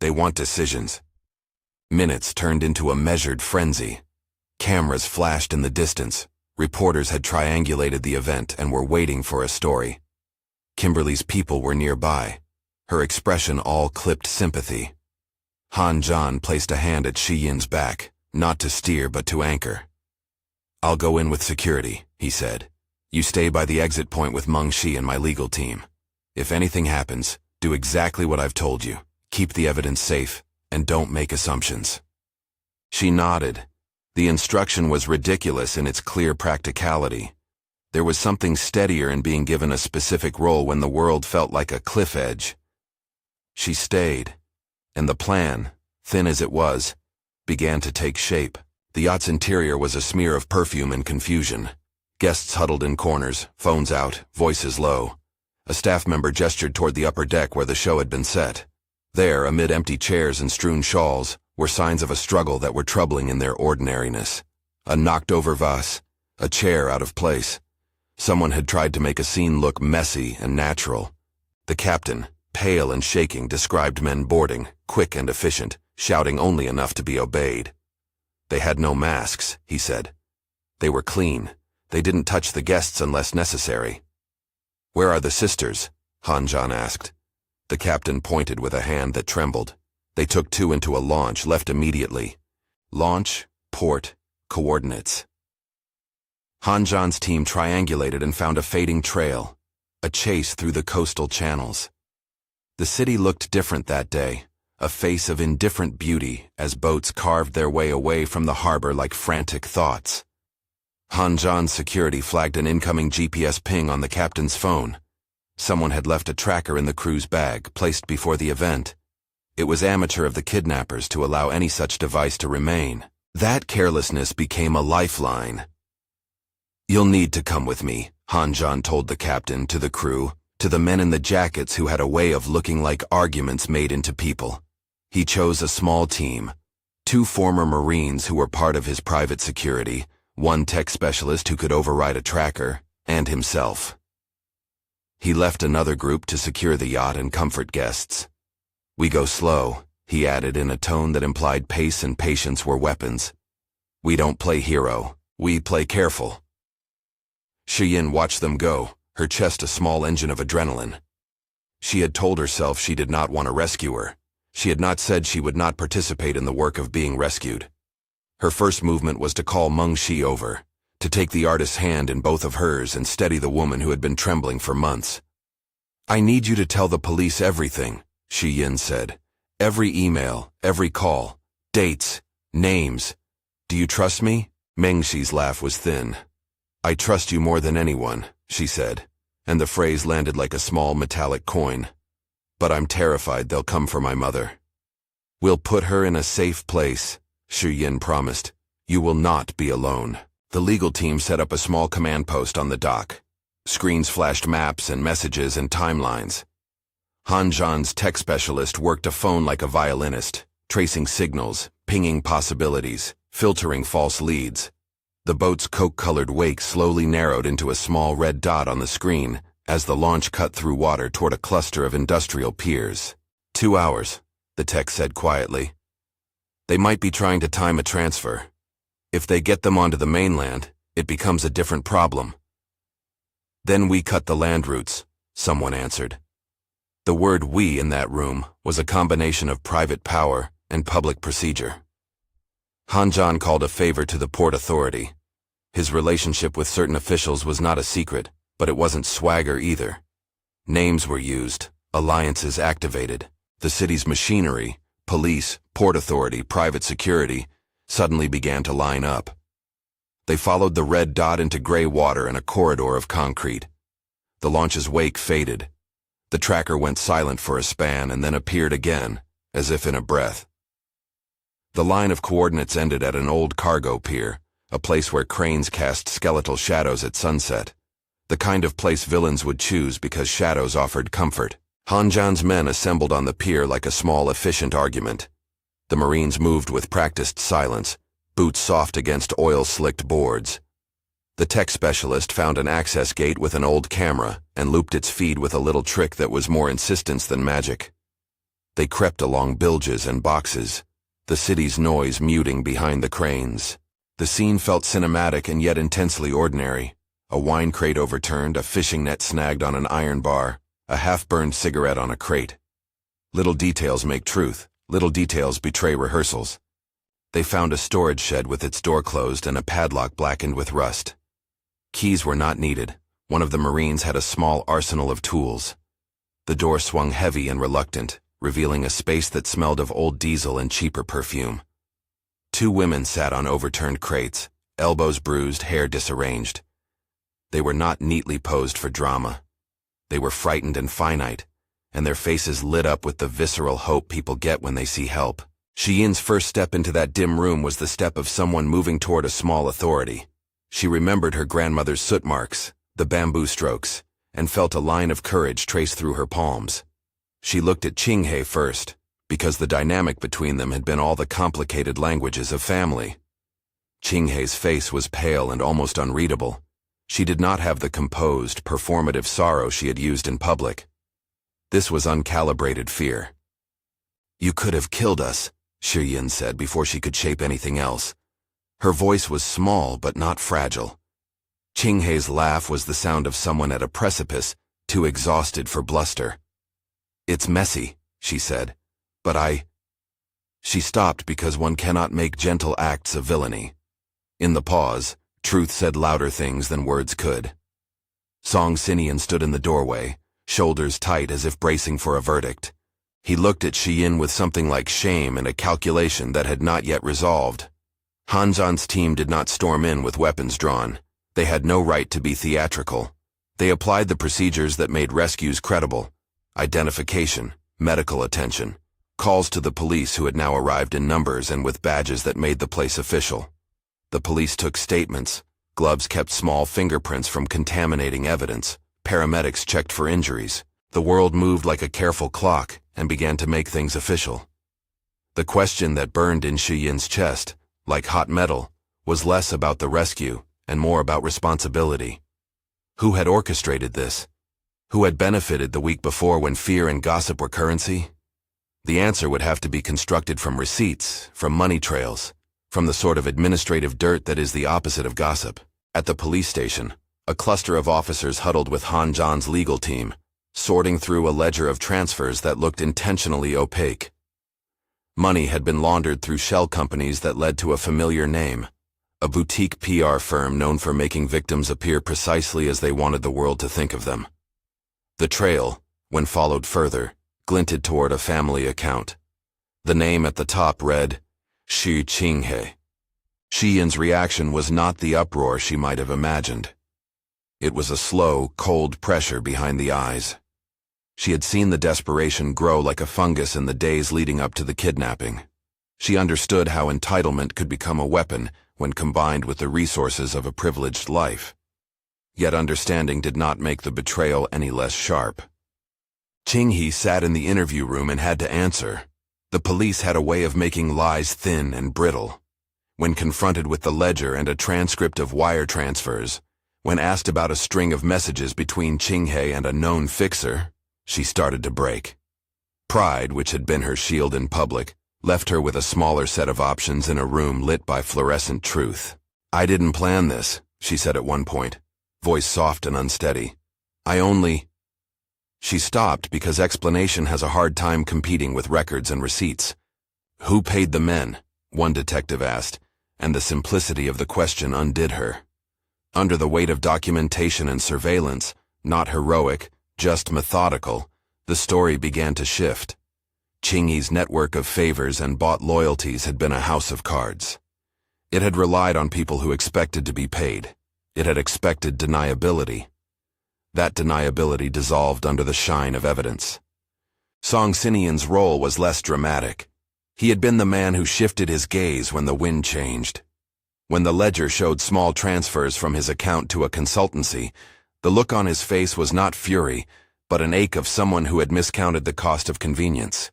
They want decisions. Minutes turned into a measured frenzy. Cameras flashed in the distance. Reporters had triangulated the event and were waiting for a story. Kimberly's people were nearby, her expression all clipped sympathy. Han Zhan placed a hand at Shi Yin's back, not to steer but to anchor. "I'll go in with security," he said. "You stay by the exit point with Meng Shi and my legal team. If anything happens, do exactly what I've told you. Keep the evidence safe, and don't make assumptions." She nodded. The instruction was ridiculous in its clear practicality. There was something steadier in being given a specific role when the world felt like a cliff edge. She stayed, and the plan, thin as it was, began to take shape. The yacht's interior was a smear of perfume and confusion. Guests huddled in corners, phones out, voices low. A staff member gestured toward the upper deck where the show had been set. There, amid empty chairs and strewn shawls, were signs of a struggle that were troubling in their ordinariness. A knocked-over vase, a chair out of place. Someone had tried to make a scene look messy and natural. The captain, pale and shaking, described men boarding, quick and efficient, shouting only enough to be obeyed. They had no masks, he said. They were clean. They didn't touch the guests unless necessary. "Where are the sisters?" Han Zhan asked. The captain pointed with a hand that trembled. They took 2 into a launch, left immediately. Launch, port, coordinates. Han Zhan's team triangulated and found a fading trail, a chase through the coastal channels. The city looked different that day, a face of indifferent beauty as boats carved their way away from the harbor like frantic thoughts. Han Zhan's security flagged an incoming GPS ping on the captain's phone. Someone had left a tracker in the crew's bag, placed before the event. It was amateur of the kidnappers to allow any such device to remain. That carelessness became a lifeline. "You'll need to come with me," Han Zhan told the captain, to the crew, to the men in the jackets who had a way of looking like arguments made into people. He chose a small team, 2 former Marines who were part of his private security, 1 tech specialist who could override a tracker, and himself. He left another group to secure the yacht and comfort guests. "We go slow," he added in a tone that implied pace and patience were weapons. "We don't play hero, we play careful." Shi Yin watched them go, her chest a small engine of adrenaline. She had told herself she did not want a rescuer. She had not said she would not participate in the work of being rescued. Her first movement was to call Meng Shi over, to take the artist's hand in both of hers and steady the woman who had been trembling for months. "I need you to tell the police everything," Shi Yin said. "Every email, every call, dates, names. Do you trust me?" Meng Shi's laugh was thin. "I trust you more than anyone," she said, and the phrase landed like a small metallic coin. "But I'm terrified they'll come for my mother." "We'll put her in a safe place," Shi Yin promised. "You will not be alone." The legal team set up a small command post on the dock. Screens flashed maps and messages and timelines. Han Zhan's tech specialist worked a phone like a violinist, tracing signals, pinging possibilities, filtering false leads. The boat's coke-colored wake slowly narrowed into a small red dot on the screen as the launch cut through water toward a cluster of industrial piers. 2 hours, the tech said quietly. "They might be trying to time a transfer. If they get them onto the mainland, it becomes a different problem." "Then we cut the land routes," someone answered. The word "we" in that room was a combination of private power and public procedure. Han Zhan called a favor to the Port Authority. His relationship with certain officials was not a secret, but it wasn't swagger either. Names were used, alliances activated. The city's machinery, police, port authority, private security, suddenly began to line up. They followed the red dot into gray water and a corridor of concrete. The launch's wake faded. The tracker went silent for a span and then appeared again, as if in a breath. The line of coordinates ended at an old cargo pier, a place where cranes cast skeletal shadows at sunset, the kind of place villains would choose because shadows offered comfort. Han Zhan's men assembled on the pier like a small, efficient argument. The Marines moved with practiced silence, boots soft against oil-slicked boards. The tech specialist found an access gate with an old camera and looped its feed with a little trick that was more insistence than magic. They crept along bilges and boxes, the city's noise muting behind the cranes. The scene felt cinematic and yet intensely ordinary. A wine crate overturned, a fishing net snagged on an iron bar, a half-burned cigarette on a crate. Little details make truth, little details betray rehearsals. They found a storage shed with its door closed and a padlock blackened with rust. Keys were not needed. One of the Marines had a small arsenal of tools. The door swung heavy and reluctant, revealing a space that smelled of old diesel and cheaper perfume. Two women sat on overturned crates, elbows bruised, hair disarranged. They were not neatly posed for drama. They were frightened and finite, and their faces lit up with the visceral hope people get when they see help. Shi Yin's first step into that dim room was the step of someone moving toward a small authority. She remembered her grandmother's soot marks, the bamboo strokes, and felt a line of courage trace through her palms. She looked at Qinghe first, because the dynamic between them had been all the complicated languages of family. Qinghe's face was pale and almost unreadable. She did not have the composed, performative sorrow she had used in public. This was uncalibrated fear. "You could have killed us," Shi Yin said before she could shape anything else. Her voice was small but not fragile. Qinghe's laugh was the sound of someone at a precipice, too exhausted for bluster. "It's messy," she said, "but She stopped because one cannot make gentle acts of villainy. In the pause, truth said louder things than words could. Song Sinian stood in the doorway, shoulders tight as if bracing for a verdict. He looked at Shi Yin with something like shame and a calculation that had not yet resolved. Han Zhan's team did not storm in with weapons drawn. They had no right to be theatrical. They applied the procedures that made rescues credible: identification, medical attention, calls to the police who had now arrived in numbers and with badges that made the place official. The police took statements. Gloves kept small fingerprints from contaminating evidence. Paramedics checked for injuries. The world moved like a careful clock and began to make things official. The question that burned in Shi Yin's chest, like hot metal, was less about the rescue and more about responsibility. Who had orchestrated this? Who had benefited the week before when fear and gossip were currency? The answer would have to be constructed from receipts, from money trails, from the sort of administrative dirt that is the opposite of gossip. At the police station, a cluster of officers huddled with Han Zhan's legal team, sorting through a ledger of transfers that looked intentionally opaque. Money had been laundered through shell companies that led to a familiar name, a boutique PR firm known for making victims appear precisely as they wanted the world to think of them. The trail, when followed further, glinted toward a family account. The name at the top read, Shi Qinghe. Shi Yin's reaction was not the uproar she might have imagined. It was a slow, cold pressure behind the eyes. She had seen the desperation grow like a fungus in the days leading up to the kidnapping. She understood how entitlement could become a weapon when combined with the resources of a privileged life. Yet understanding did not make the betrayal any less sharp. Qinghe sat in the interview room and had to answer. The police had a way of making lies thin and brittle. When confronted with the ledger and a transcript of wire transfers, when asked about a string of messages between Qinghe and a known fixer, she started to break. Pride, which had been her shield in public, left her with a smaller set of options in a room lit by fluorescent truth. "I didn't plan this," she said at one point, voice soft and unsteady. She stopped because explanation has a hard time competing with records and receipts. "Who paid the men?" one detective asked, and the simplicity of the question undid her. Under the weight of documentation and surveillance, not heroic, just methodical, the story began to shift. Qingyi's network of favors and bought loyalties had been a house of cards. It had relied on people who expected to be paid. It had expected deniability. That deniability dissolved under the shine of evidence. Song Sinian's role was less dramatic. He had been the man who shifted his gaze when the wind changed. When the ledger showed small transfers from his account to a consultancy, the look on his face was not fury, but an ache of someone who had miscounted the cost of convenience.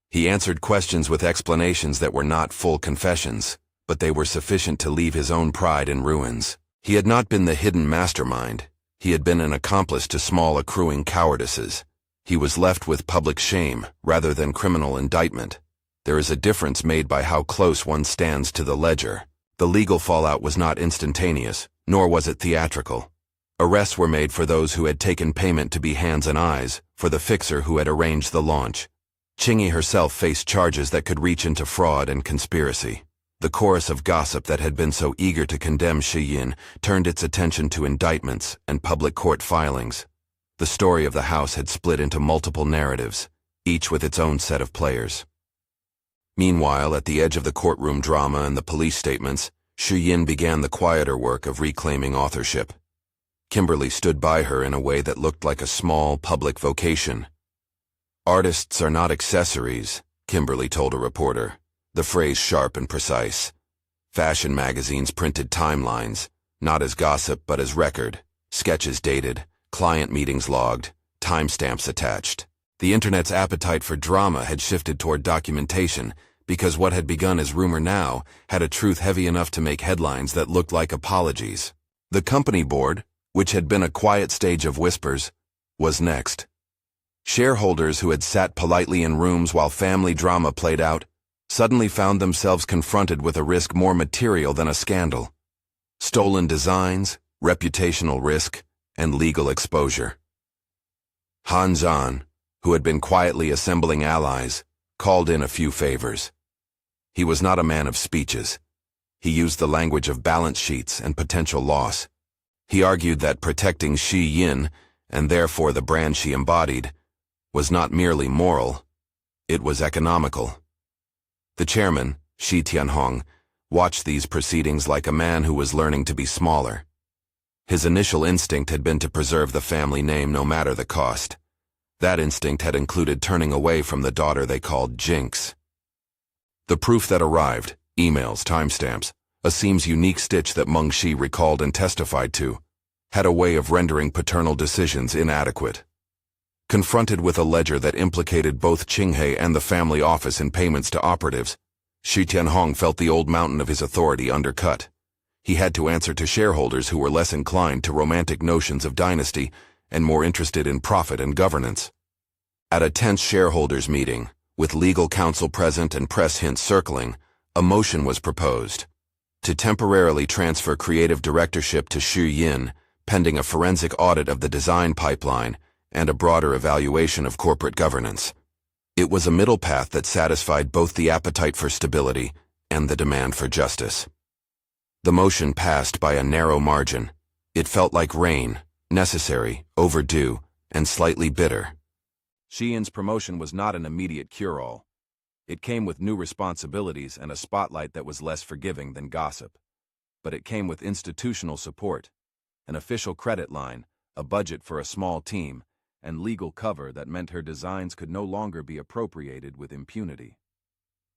He answered questions with explanations that were not full confessions, but they were sufficient to leave his own pride in ruins. He had not been the hidden mastermind. He had been an accomplice to small accruing cowardices. He was left with public shame rather than criminal indictment. There is a difference made by how close one stands to the ledger. The legal fallout was not instantaneous, nor was it theatrical. Arrests were made for those who had taken payment to be hands and eyes, for the fixer who had arranged the launch. Qingyi herself faced charges that could reach into fraud and conspiracy. The chorus of gossip that had been so eager to condemn Shi Yin turned its attention to indictments and public court filings. The story of the house had split into multiple narratives, each with its own set of players. Meanwhile, at the edge of the courtroom drama and the police statements, Shi Yin began the quieter work of reclaiming authorship. Kimberly stood by her in a way that looked like a small public vocation. "Artists are not accessories," Kimberly told a reporter, the phrase sharp and precise. Fashion magazines printed timelines, not as gossip but as record, sketches dated, client meetings logged, timestamps attached. The internet's appetite for drama had shifted toward documentation because what had begun as rumor now had a truth heavy enough to make headlines that looked like apologies. The company board, which had been a quiet stage of whispers, was next. Shareholders who had sat politely in rooms while family drama played out suddenly found themselves confronted with a risk more material than a scandal. Stolen designs, reputational risk, and legal exposure. Han Zhan, who had been quietly assembling allies, called in a few favors. He was not a man of speeches. He used the language of balance sheets and potential loss. He argued that protecting Shi Yin, and therefore the brand she embodied, was not merely moral, it was economical. The chairman, Shi Tianhong, watched these proceedings like a man who was learning to be smaller. His initial instinct had been to preserve the family name no matter the cost. That instinct had included turning away from the daughter they called Jinx. The proof that arrived, emails, timestamps, a seems unique stitch that Meng Shi recalled and testified to, had a way of rendering paternal decisions inadequate. Confronted with a ledger that implicated both Qinghe and the family office in payments to operatives, Shi Tianhong felt the old mountain of his authority undercut. He had to answer to shareholders who were less inclined to romantic notions of dynasty and more interested in profit and governance. At a tense shareholders' meeting, with legal counsel present and press hints circling, a motion was proposed to temporarily transfer creative directorship to Shi Yin, pending a forensic audit of the design pipeline and a broader evaluation of corporate governance. It was a middle path that satisfied both the appetite for stability and the demand for justice. The motion passed by a narrow margin. It felt like rain, necessary, overdue, and slightly bitter. Shi Yin's promotion was not an immediate cure-all. It came with new responsibilities and a spotlight that was less forgiving than gossip. But it came with institutional support, an official credit line, a budget for a small team, and legal cover that meant her designs could no longer be appropriated with impunity.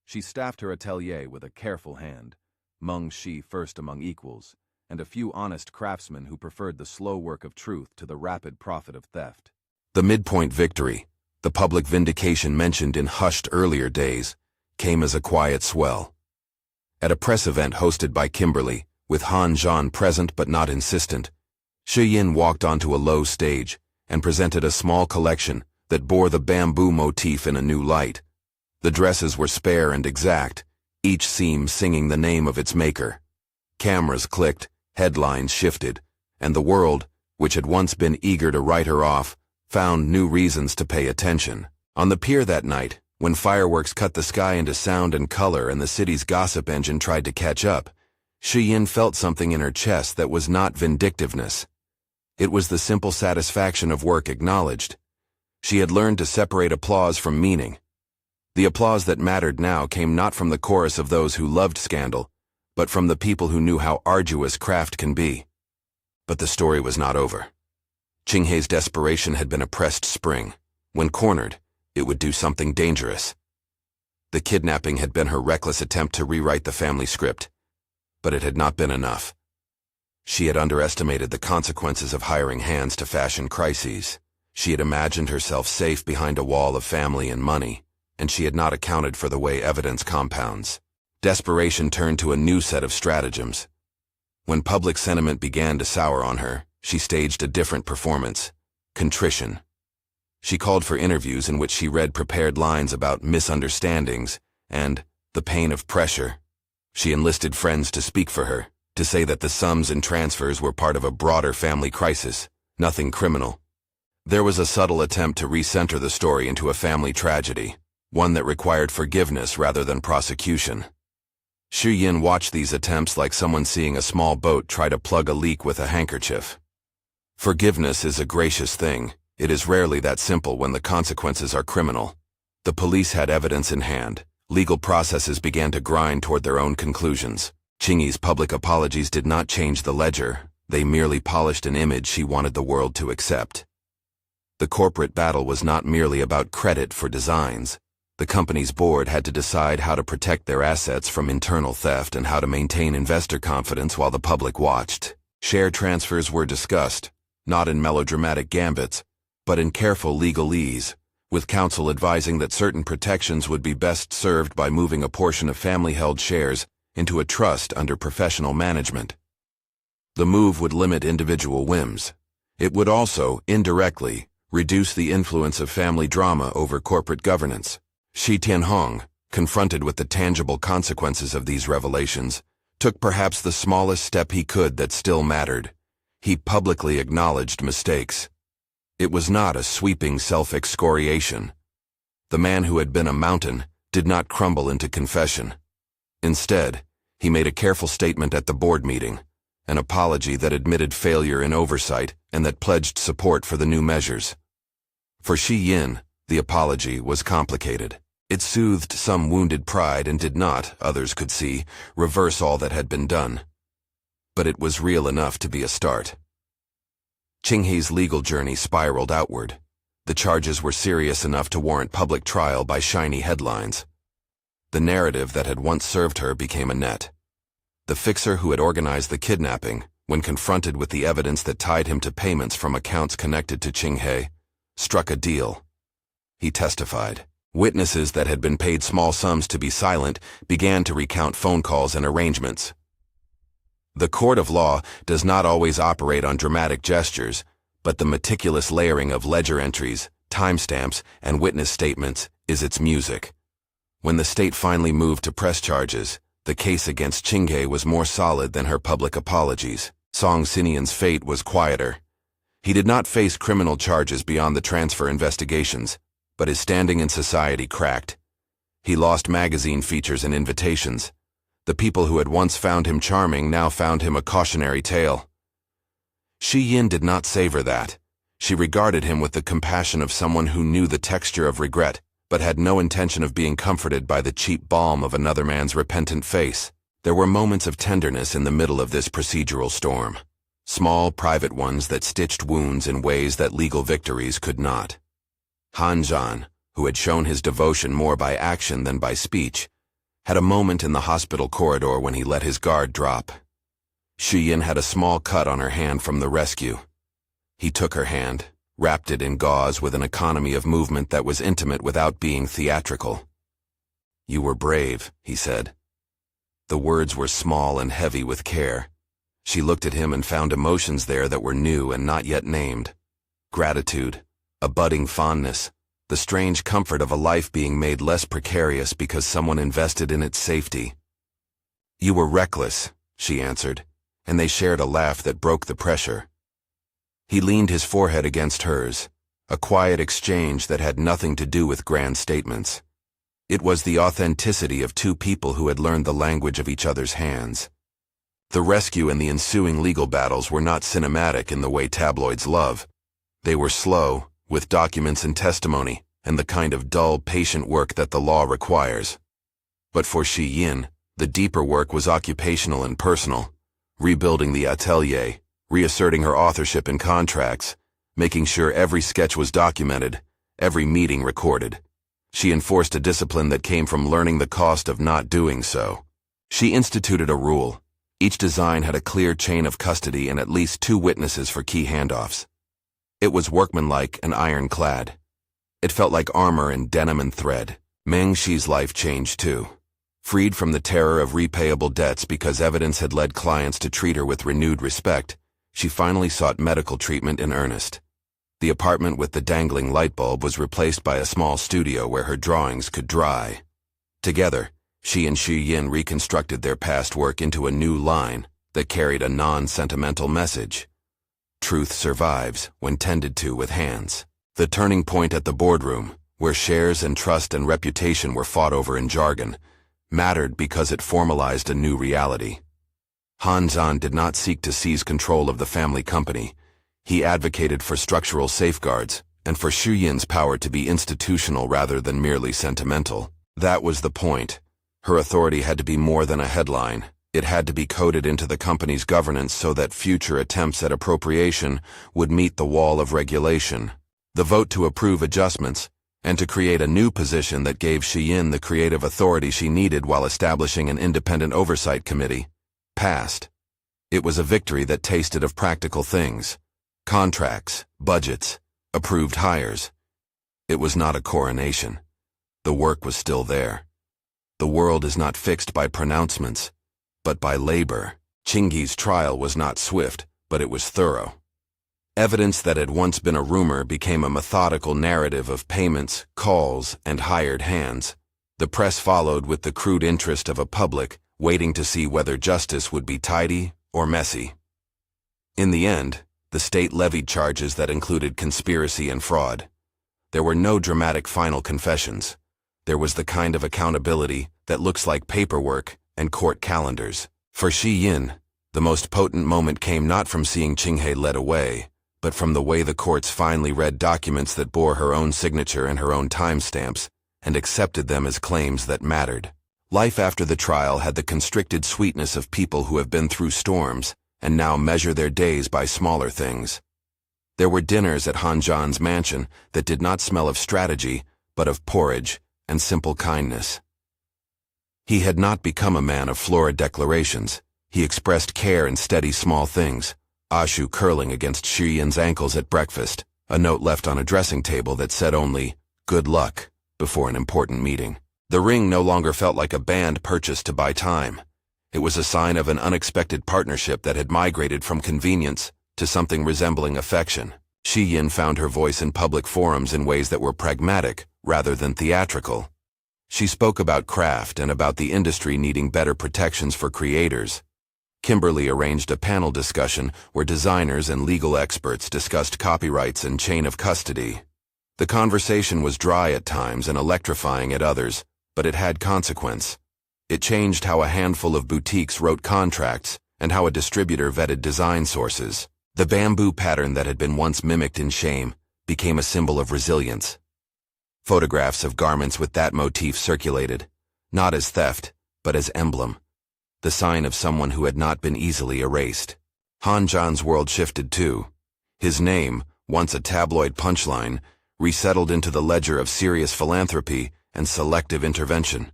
She staffed her atelier with a careful hand, Meng Shi first among equals, and a few honest craftsmen who preferred the slow work of truth to the rapid profit of theft. The midpoint victory, the public vindication mentioned in hushed earlier days, came as a quiet swell. At a press event hosted by Kimberly, with Han Zhan present but not insistent, Shi Yin walked onto a low stage and presented a small collection that bore the bamboo motif in a new light. The dresses were spare and exact, each seam singing the name of its maker. Cameras clicked, headlines shifted, and the world, which had once been eager to write her off, found new reasons to pay attention. On the pier that night, when fireworks cut the sky into sound and color and the city's gossip engine tried to catch up, Shi Yin felt something in her chest that was not vindictiveness. It was the simple satisfaction of work acknowledged. She had learned to separate applause from meaning. The applause that mattered now came not from the chorus of those who loved scandal, but from the people who knew how arduous craft can be. But the story was not over. Qinghei's desperation had been a pressed spring. When cornered, it would do something dangerous. The kidnapping had been her reckless attempt to rewrite the family script, but it had not been enough. She had underestimated the consequences of hiring hands to fashion crises. She had imagined herself safe behind a wall of family and money, and she had not accounted for the way evidence compounds. Desperation turned to a new set of stratagems. When public sentiment began to sour on her, she staged a different performance: contrition. She called for interviews in which she read prepared lines about misunderstandings and the pain of pressure. She enlisted friends to speak for her, to say that the sums and transfers were part of a broader family crisis, nothing criminal. There was a subtle attempt to recenter the story into a family tragedy, one that required forgiveness rather than prosecution. Shi Yin watched these attempts like someone seeing a small boat try to plug a leak with a handkerchief. Forgiveness is a gracious thing. It is rarely that simple when the consequences are criminal. The police had evidence in hand. Legal processes began to grind toward their own conclusions. Qinghei's public apologies did not change the ledger. They merely polished an image she wanted the world to accept. The corporate battle was not merely about credit for designs. The company's board had to decide how to protect their assets from internal theft and how to maintain investor confidence while the public watched. Share transfers were discussed, not in melodramatic gambits, but in careful legalese, with counsel advising that certain protections would be best served by moving a portion of family-held shares into a trust under professional management. The move would limit individual whims. It would also, indirectly, reduce the influence of family drama over corporate governance. Shi Tianhong, confronted with the tangible consequences of these revelations, took perhaps the smallest step he could that still mattered. He publicly acknowledged mistakes. It was not a sweeping self-excoriation. The man who had been a mountain did not crumble into confession. Instead, he made a careful statement at the board meeting, an apology that admitted failure in oversight and that pledged support for the new measures. For Shi Yin, the apology was complicated. It soothed some wounded pride and did not, others could see, reverse all that had been done. But it was real enough to be a start. Qinghei's legal journey spiraled outward. The charges were serious enough to warrant public trial by shiny headlines. The narrative that had once served her became a net. The fixer who had organized the kidnapping, when confronted with the evidence that tied him to payments from accounts connected to Qinghei, struck a deal. He testified. Witnesses that had been paid small sums to be silent began to recount phone calls and arrangements. The court of law does not always operate on dramatic gestures, but the meticulous layering of ledger entries, timestamps, and witness statements is its music. When the state finally moved to press charges, the case against Qinghei was more solid than her public apologies. Song Xinian's fate was quieter. He did not face criminal charges beyond the transfer investigations, but his standing in society cracked. He lost magazine features and invitations. The people who had once found him charming now found him a cautionary tale. Shi Yin did not savor that. She regarded him with the compassion of someone who knew the texture of regret, but had no intention of being comforted by the cheap balm of another man's repentant face. There were moments of tenderness in the middle of this procedural storm. Small, private ones that stitched wounds in ways that legal victories could not. Han Zhan, who had shown his devotion more by action than by speech, had a moment in the hospital corridor when he let his guard drop. Shi Yin had a small cut on her hand from the rescue. He took her hand, wrapped it in gauze with an economy of movement that was intimate without being theatrical. "You were brave," he said. The words were small and heavy with care. She looked at him and found emotions there that were new and not yet named. Gratitude, a budding fondness, the strange comfort of a life being made less precarious because someone invested in its safety. "You were reckless," she answered, and they shared a laugh that broke the pressure. He leaned his forehead against hers, a quiet exchange that had nothing to do with grand statements. It was the authenticity of two people who had learned the language of each other's hands. The rescue and the ensuing legal battles were not cinematic in the way tabloids love. They were slow, with documents and testimony, and the kind of dull, patient work that the law requires. But for Shi Yin, the deeper work was occupational and personal, rebuilding the atelier, reasserting her authorship in contracts, making sure every sketch was documented, every meeting recorded. She enforced a discipline that came from learning the cost of not doing so. She instituted a rule. Each design had a clear chain of custody and at least 2 witnesses for key handoffs. It was workmanlike and ironclad. It felt like armor in denim and thread. Meng Shi's life changed too. Freed from the terror of repayable debts because evidence had led clients to treat her with renewed respect, she finally sought medical treatment in earnest. The apartment with the dangling light bulb was replaced by a small studio where her drawings could dry. Together, she and Shi Yin reconstructed their past work into a new line that carried a non-sentimental message. Truth survives when tended to with hands. The turning point at the boardroom, where shares and trust and reputation were fought over in jargon, mattered because it formalized a new reality. Han Zhan did not seek to seize control of the family company. He advocated for structural safeguards and for Shi Yin's power to be institutional rather than merely sentimental. That was the point. Her authority had to be more than a headline. It had to be coded into the company's governance so that future attempts at appropriation would meet the wall of regulation. The vote to approve adjustments and to create a new position that gave Shi Yin the creative authority she needed while establishing an independent oversight committee passed. It was a victory that tasted of practical things. Contracts, budgets, approved hires. It was not a coronation. The work was still there. The world is not fixed by pronouncements, but by labor. Chingy's trial was not swift, but it was thorough. Evidence that had once been a rumor became a methodical narrative of payments, calls, and hired hands. The press followed with the crude interest of a public waiting to see whether justice would be tidy or messy. In the end, the state levied charges that included conspiracy and fraud. There were no dramatic final confessions. There was the kind of accountability that looks like paperwork and court calendars. For Shi Yin, the most potent moment came not from seeing Qinghe led away, but from the way the courts finally read documents that bore her own signature and her own timestamps and accepted them as claims that mattered. Life after the trial had the constricted sweetness of people who have been through storms and now measure their days by smaller things. There were dinners at Han Zhan's mansion that did not smell of strategy, but of porridge and simple kindness. He had not become a man of florid declarations. He expressed care in steady small things, Ashu curling against Shi Yin's ankles at breakfast, a note left on a dressing table that said only, "Good luck," before an important meeting. The ring no longer felt like a band purchased to buy time. It was a sign of an unexpected partnership that had migrated from convenience to something resembling affection. Shi Yin found her voice in public forums in ways that were pragmatic rather than theatrical. She spoke about craft and about the industry needing better protections for creators. Kimberly arranged a panel discussion where designers and legal experts discussed copyrights and chain of custody. The conversation was dry at times and electrifying at others, but it had consequence. It changed how a handful of boutiques wrote contracts and how a distributor vetted design sources. The bamboo pattern that had been once mimicked in shame became a symbol of resilience. Photographs of garments with that motif circulated, not as theft, but as emblem, the sign of someone who had not been easily erased. Han Zhan's world shifted too. His name, once a tabloid punchline, resettled into the ledger of serious philanthropy and selective intervention.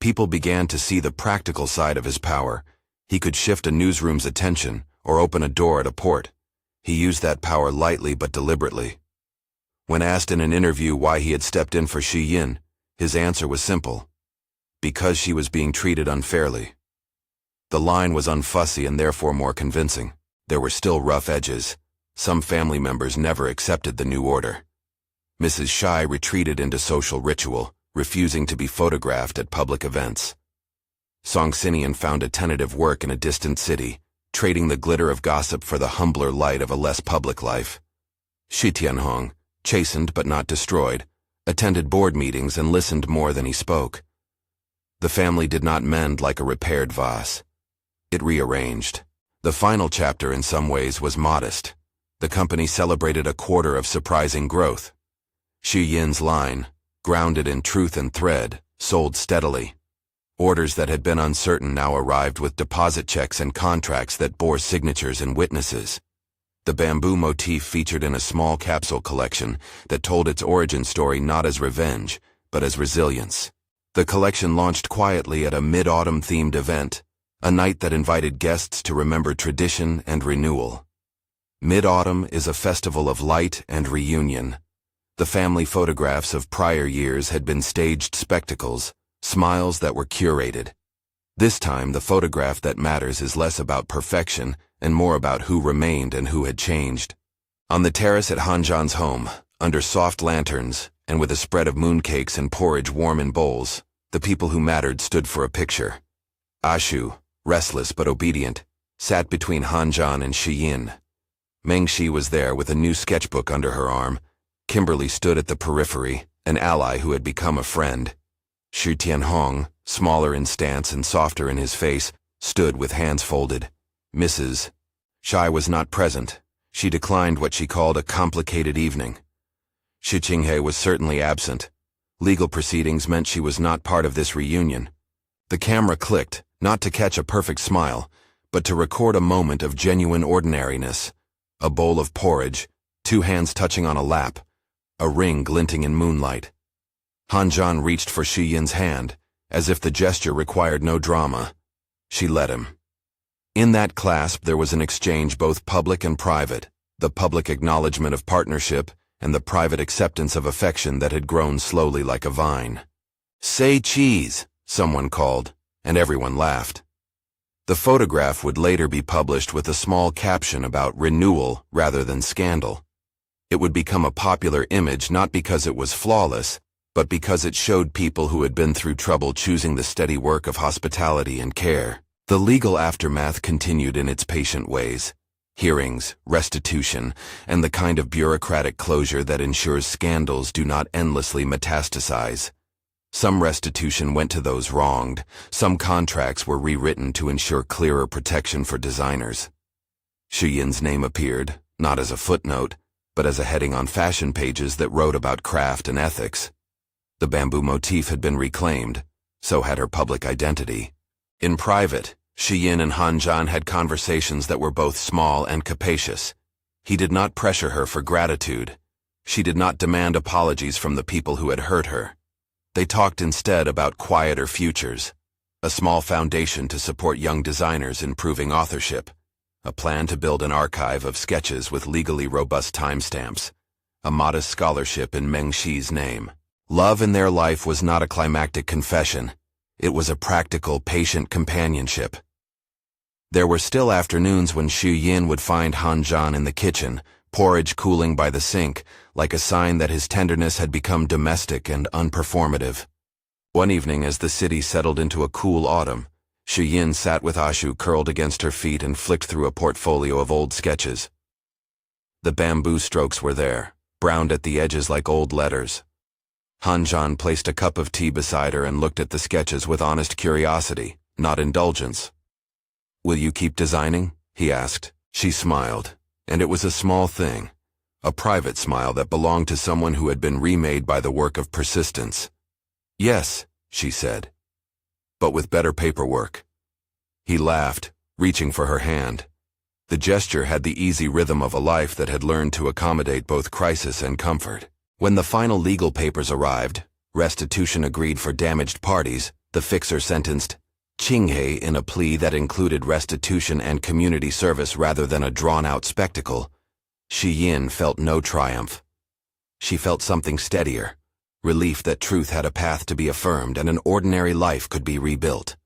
People began to see the practical side of his power. He could shift a newsroom's attention or open a door at a port. He used that power lightly but deliberately. When asked in an interview why he had stepped in for Shi Yin, his answer was simple: because she was being treated unfairly. The line was unfussy and therefore more convincing. There were still rough edges. Some family members never accepted the new order. Mrs. Shi retreated into social ritual, refusing to be photographed at public events. Song Sinian found a tentative work in a distant city, trading the glitter of gossip for the humbler light of a less public life. Shi Tianhong, chastened but not destroyed, attended board meetings and listened more than he spoke. The family did not mend like a repaired vase. It rearranged. The final chapter in some ways was modest. The company celebrated a quarter of surprising growth. Shi Yin's line, grounded in truth and thread, sold steadily. Orders that had been uncertain now arrived with deposit checks and contracts that bore signatures and witnesses. The bamboo motif featured in a small capsule collection that told its origin story not as revenge, but as resilience. The collection launched quietly at a mid-autumn themed event, a night that invited guests to remember tradition and renewal. Mid-autumn is a festival of light and reunion. The family photographs of prior years had been staged spectacles, smiles that were curated. This time, the photograph that matters is less about perfection and more about who remained and who had changed. On the terrace at Hanjan's home, under soft lanterns, and with a spread of mooncakes and porridge warm in bowls, the people who mattered stood for a picture. Ashu, restless but obedient, sat between Hanjan and Shi Yin. Mengxi was there with a new sketchbook under her arm. Kimberly stood at the periphery, an ally who had become a friend. Xu Tianhong, smaller in stance and softer in his face, stood with hands folded. Mrs. Shai was not present. She declined what she called a complicated evening. Shi Qinghe was certainly absent. Legal proceedings meant she was not part of this reunion. The camera clicked, not to catch a perfect smile, but to record a moment of genuine ordinariness. A bowl of porridge, two hands touching on a lap, a ring glinting in moonlight. Hanjan reached for Shi Yin's hand, as if the gesture required no drama. She let him. In that clasp there was an exchange both public and private, the public acknowledgement of partnership and the private acceptance of affection that had grown slowly like a vine. "Say cheese," someone called, and everyone laughed. The photograph would later be published with a small caption about renewal rather than scandal. It would become a popular image not because it was flawless, but because it showed people who had been through trouble choosing the steady work of hospitality and care. The legal aftermath continued in its patient ways. Hearings, restitution, and the kind of bureaucratic closure that ensures scandals do not endlessly metastasize. Some restitution went to those wronged. Some contracts were rewritten to ensure clearer protection for designers. Shi Yin's name appeared, not as a footnote, but as a heading on fashion pages that wrote about craft and ethics. The bamboo motif had been reclaimed, so had her public identity. In private, Shi Yin and Hanjan had conversations that were both small and capacious. He did not pressure her for gratitude. She did not demand apologies from the people who had hurt her. They talked instead about quieter futures, a small foundation to support young designers in proving authorship, a plan to build an archive of sketches with legally robust timestamps, a modest scholarship in Mengxi's name. Love in their life was not a climactic confession. It was a practical, patient companionship. There were still afternoons when Shi Yin would find Hanjan in the kitchen, porridge cooling by the sink, like a sign that his tenderness had become domestic and unperformative. One evening, as the city settled into a cool autumn, Shi Yin sat with Ashu curled against her feet and flicked through a portfolio of old sketches. The bamboo strokes were there, browned at the edges like old letters. Hanjan placed a cup of tea beside her and looked at the sketches with honest curiosity, not indulgence. "Will you keep designing?" he asked. She smiled, and it was a small thing, a private smile that belonged to someone who had been remade by the work of persistence. "Yes," she said, "but with better paperwork." He laughed, reaching for her hand. The gesture had the easy rhythm of a life that had learned to accommodate both crisis and comfort. When the final legal papers arrived, restitution agreed for damaged parties, the fixer sentenced Qinghe in a plea that included restitution and community service rather than a drawn-out spectacle, Shi Yin felt no triumph. She felt something steadier, relief that truth had a path to be affirmed and an ordinary life could be rebuilt.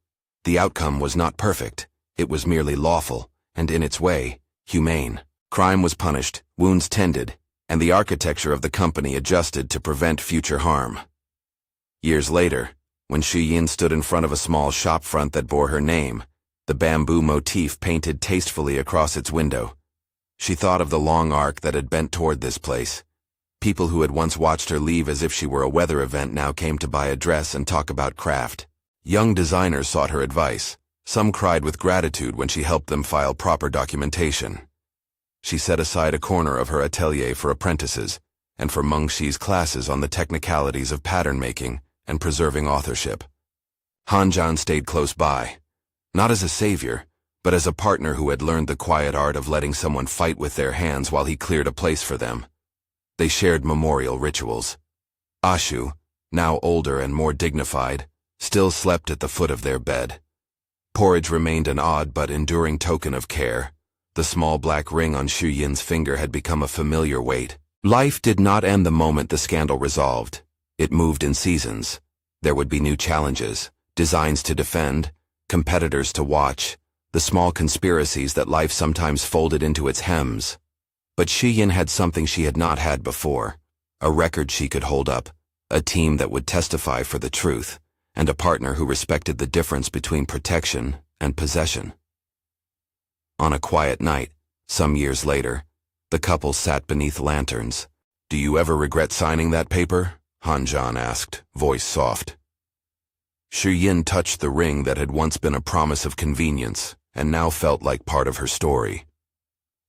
The outcome was not perfect, it was merely lawful, and in its way, humane. Crime was punished, wounds tended, and the architecture of the company adjusted to prevent future harm. Years later, when Shi Yin stood in front of a small shop front that bore her name, the bamboo motif painted tastefully across its window, she thought of the long arc that had bent toward this place. People who had once watched her leave as if she were a weather event now came to buy a dress and talk about craft. Young designers sought her advice. Some cried with gratitude when she helped them file proper documentation. She set aside a corner of her atelier for apprentices, and for Mengxi's classes on the technicalities of pattern making and preserving authorship. Han Zhan stayed close by, not as a savior, but as a partner who had learned the quiet art of letting someone fight with their hands while he cleared a place for them. They shared memorial rituals. Ashu, now older and more dignified, still slept at the foot of their bed. Porridge remained an odd but enduring token of care. The small black ring on Shi Yin's finger had become a familiar weight. Life did not end the moment the scandal resolved. It moved in seasons. There would be new challenges, designs to defend, competitors to watch, the small conspiracies that life sometimes folded into its hems. But Shi Yin had something she had not had before, a record she could hold up, a team that would testify for the truth, and a partner who respected the difference between protection and possession. On a quiet night, some years later, the couple sat beneath lanterns. "Do you ever regret signing that paper?" Han Zhan asked, voice soft. Shi Yin touched the ring that had once been a promise of convenience and now felt like part of her story.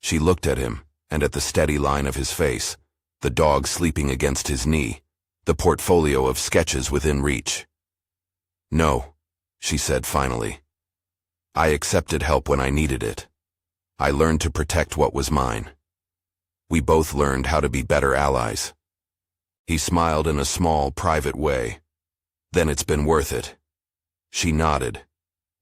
She looked at him, and at the steady line of his face, the dog sleeping against his knee, the portfolio of sketches within reach. "No," she said finally. "I accepted help when I needed it. I learned to protect what was mine. We both learned how to be better allies." He smiled in a small, private way. "Then it's been worth it." She nodded.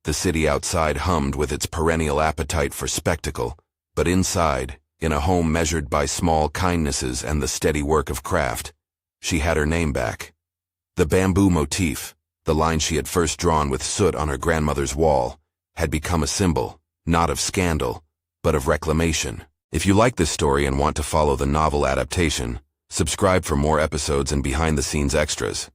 The city outside hummed with its perennial appetite for spectacle, but inside, in a home measured by small kindnesses and the steady work of craft, she had her name back. The bamboo motif, the line she had first drawn with soot on her grandmother's wall, had become a symbol, not of scandal, but of reclamation. If you like this story and want to follow the novel adaptation, subscribe for more episodes and behind-the-scenes extras.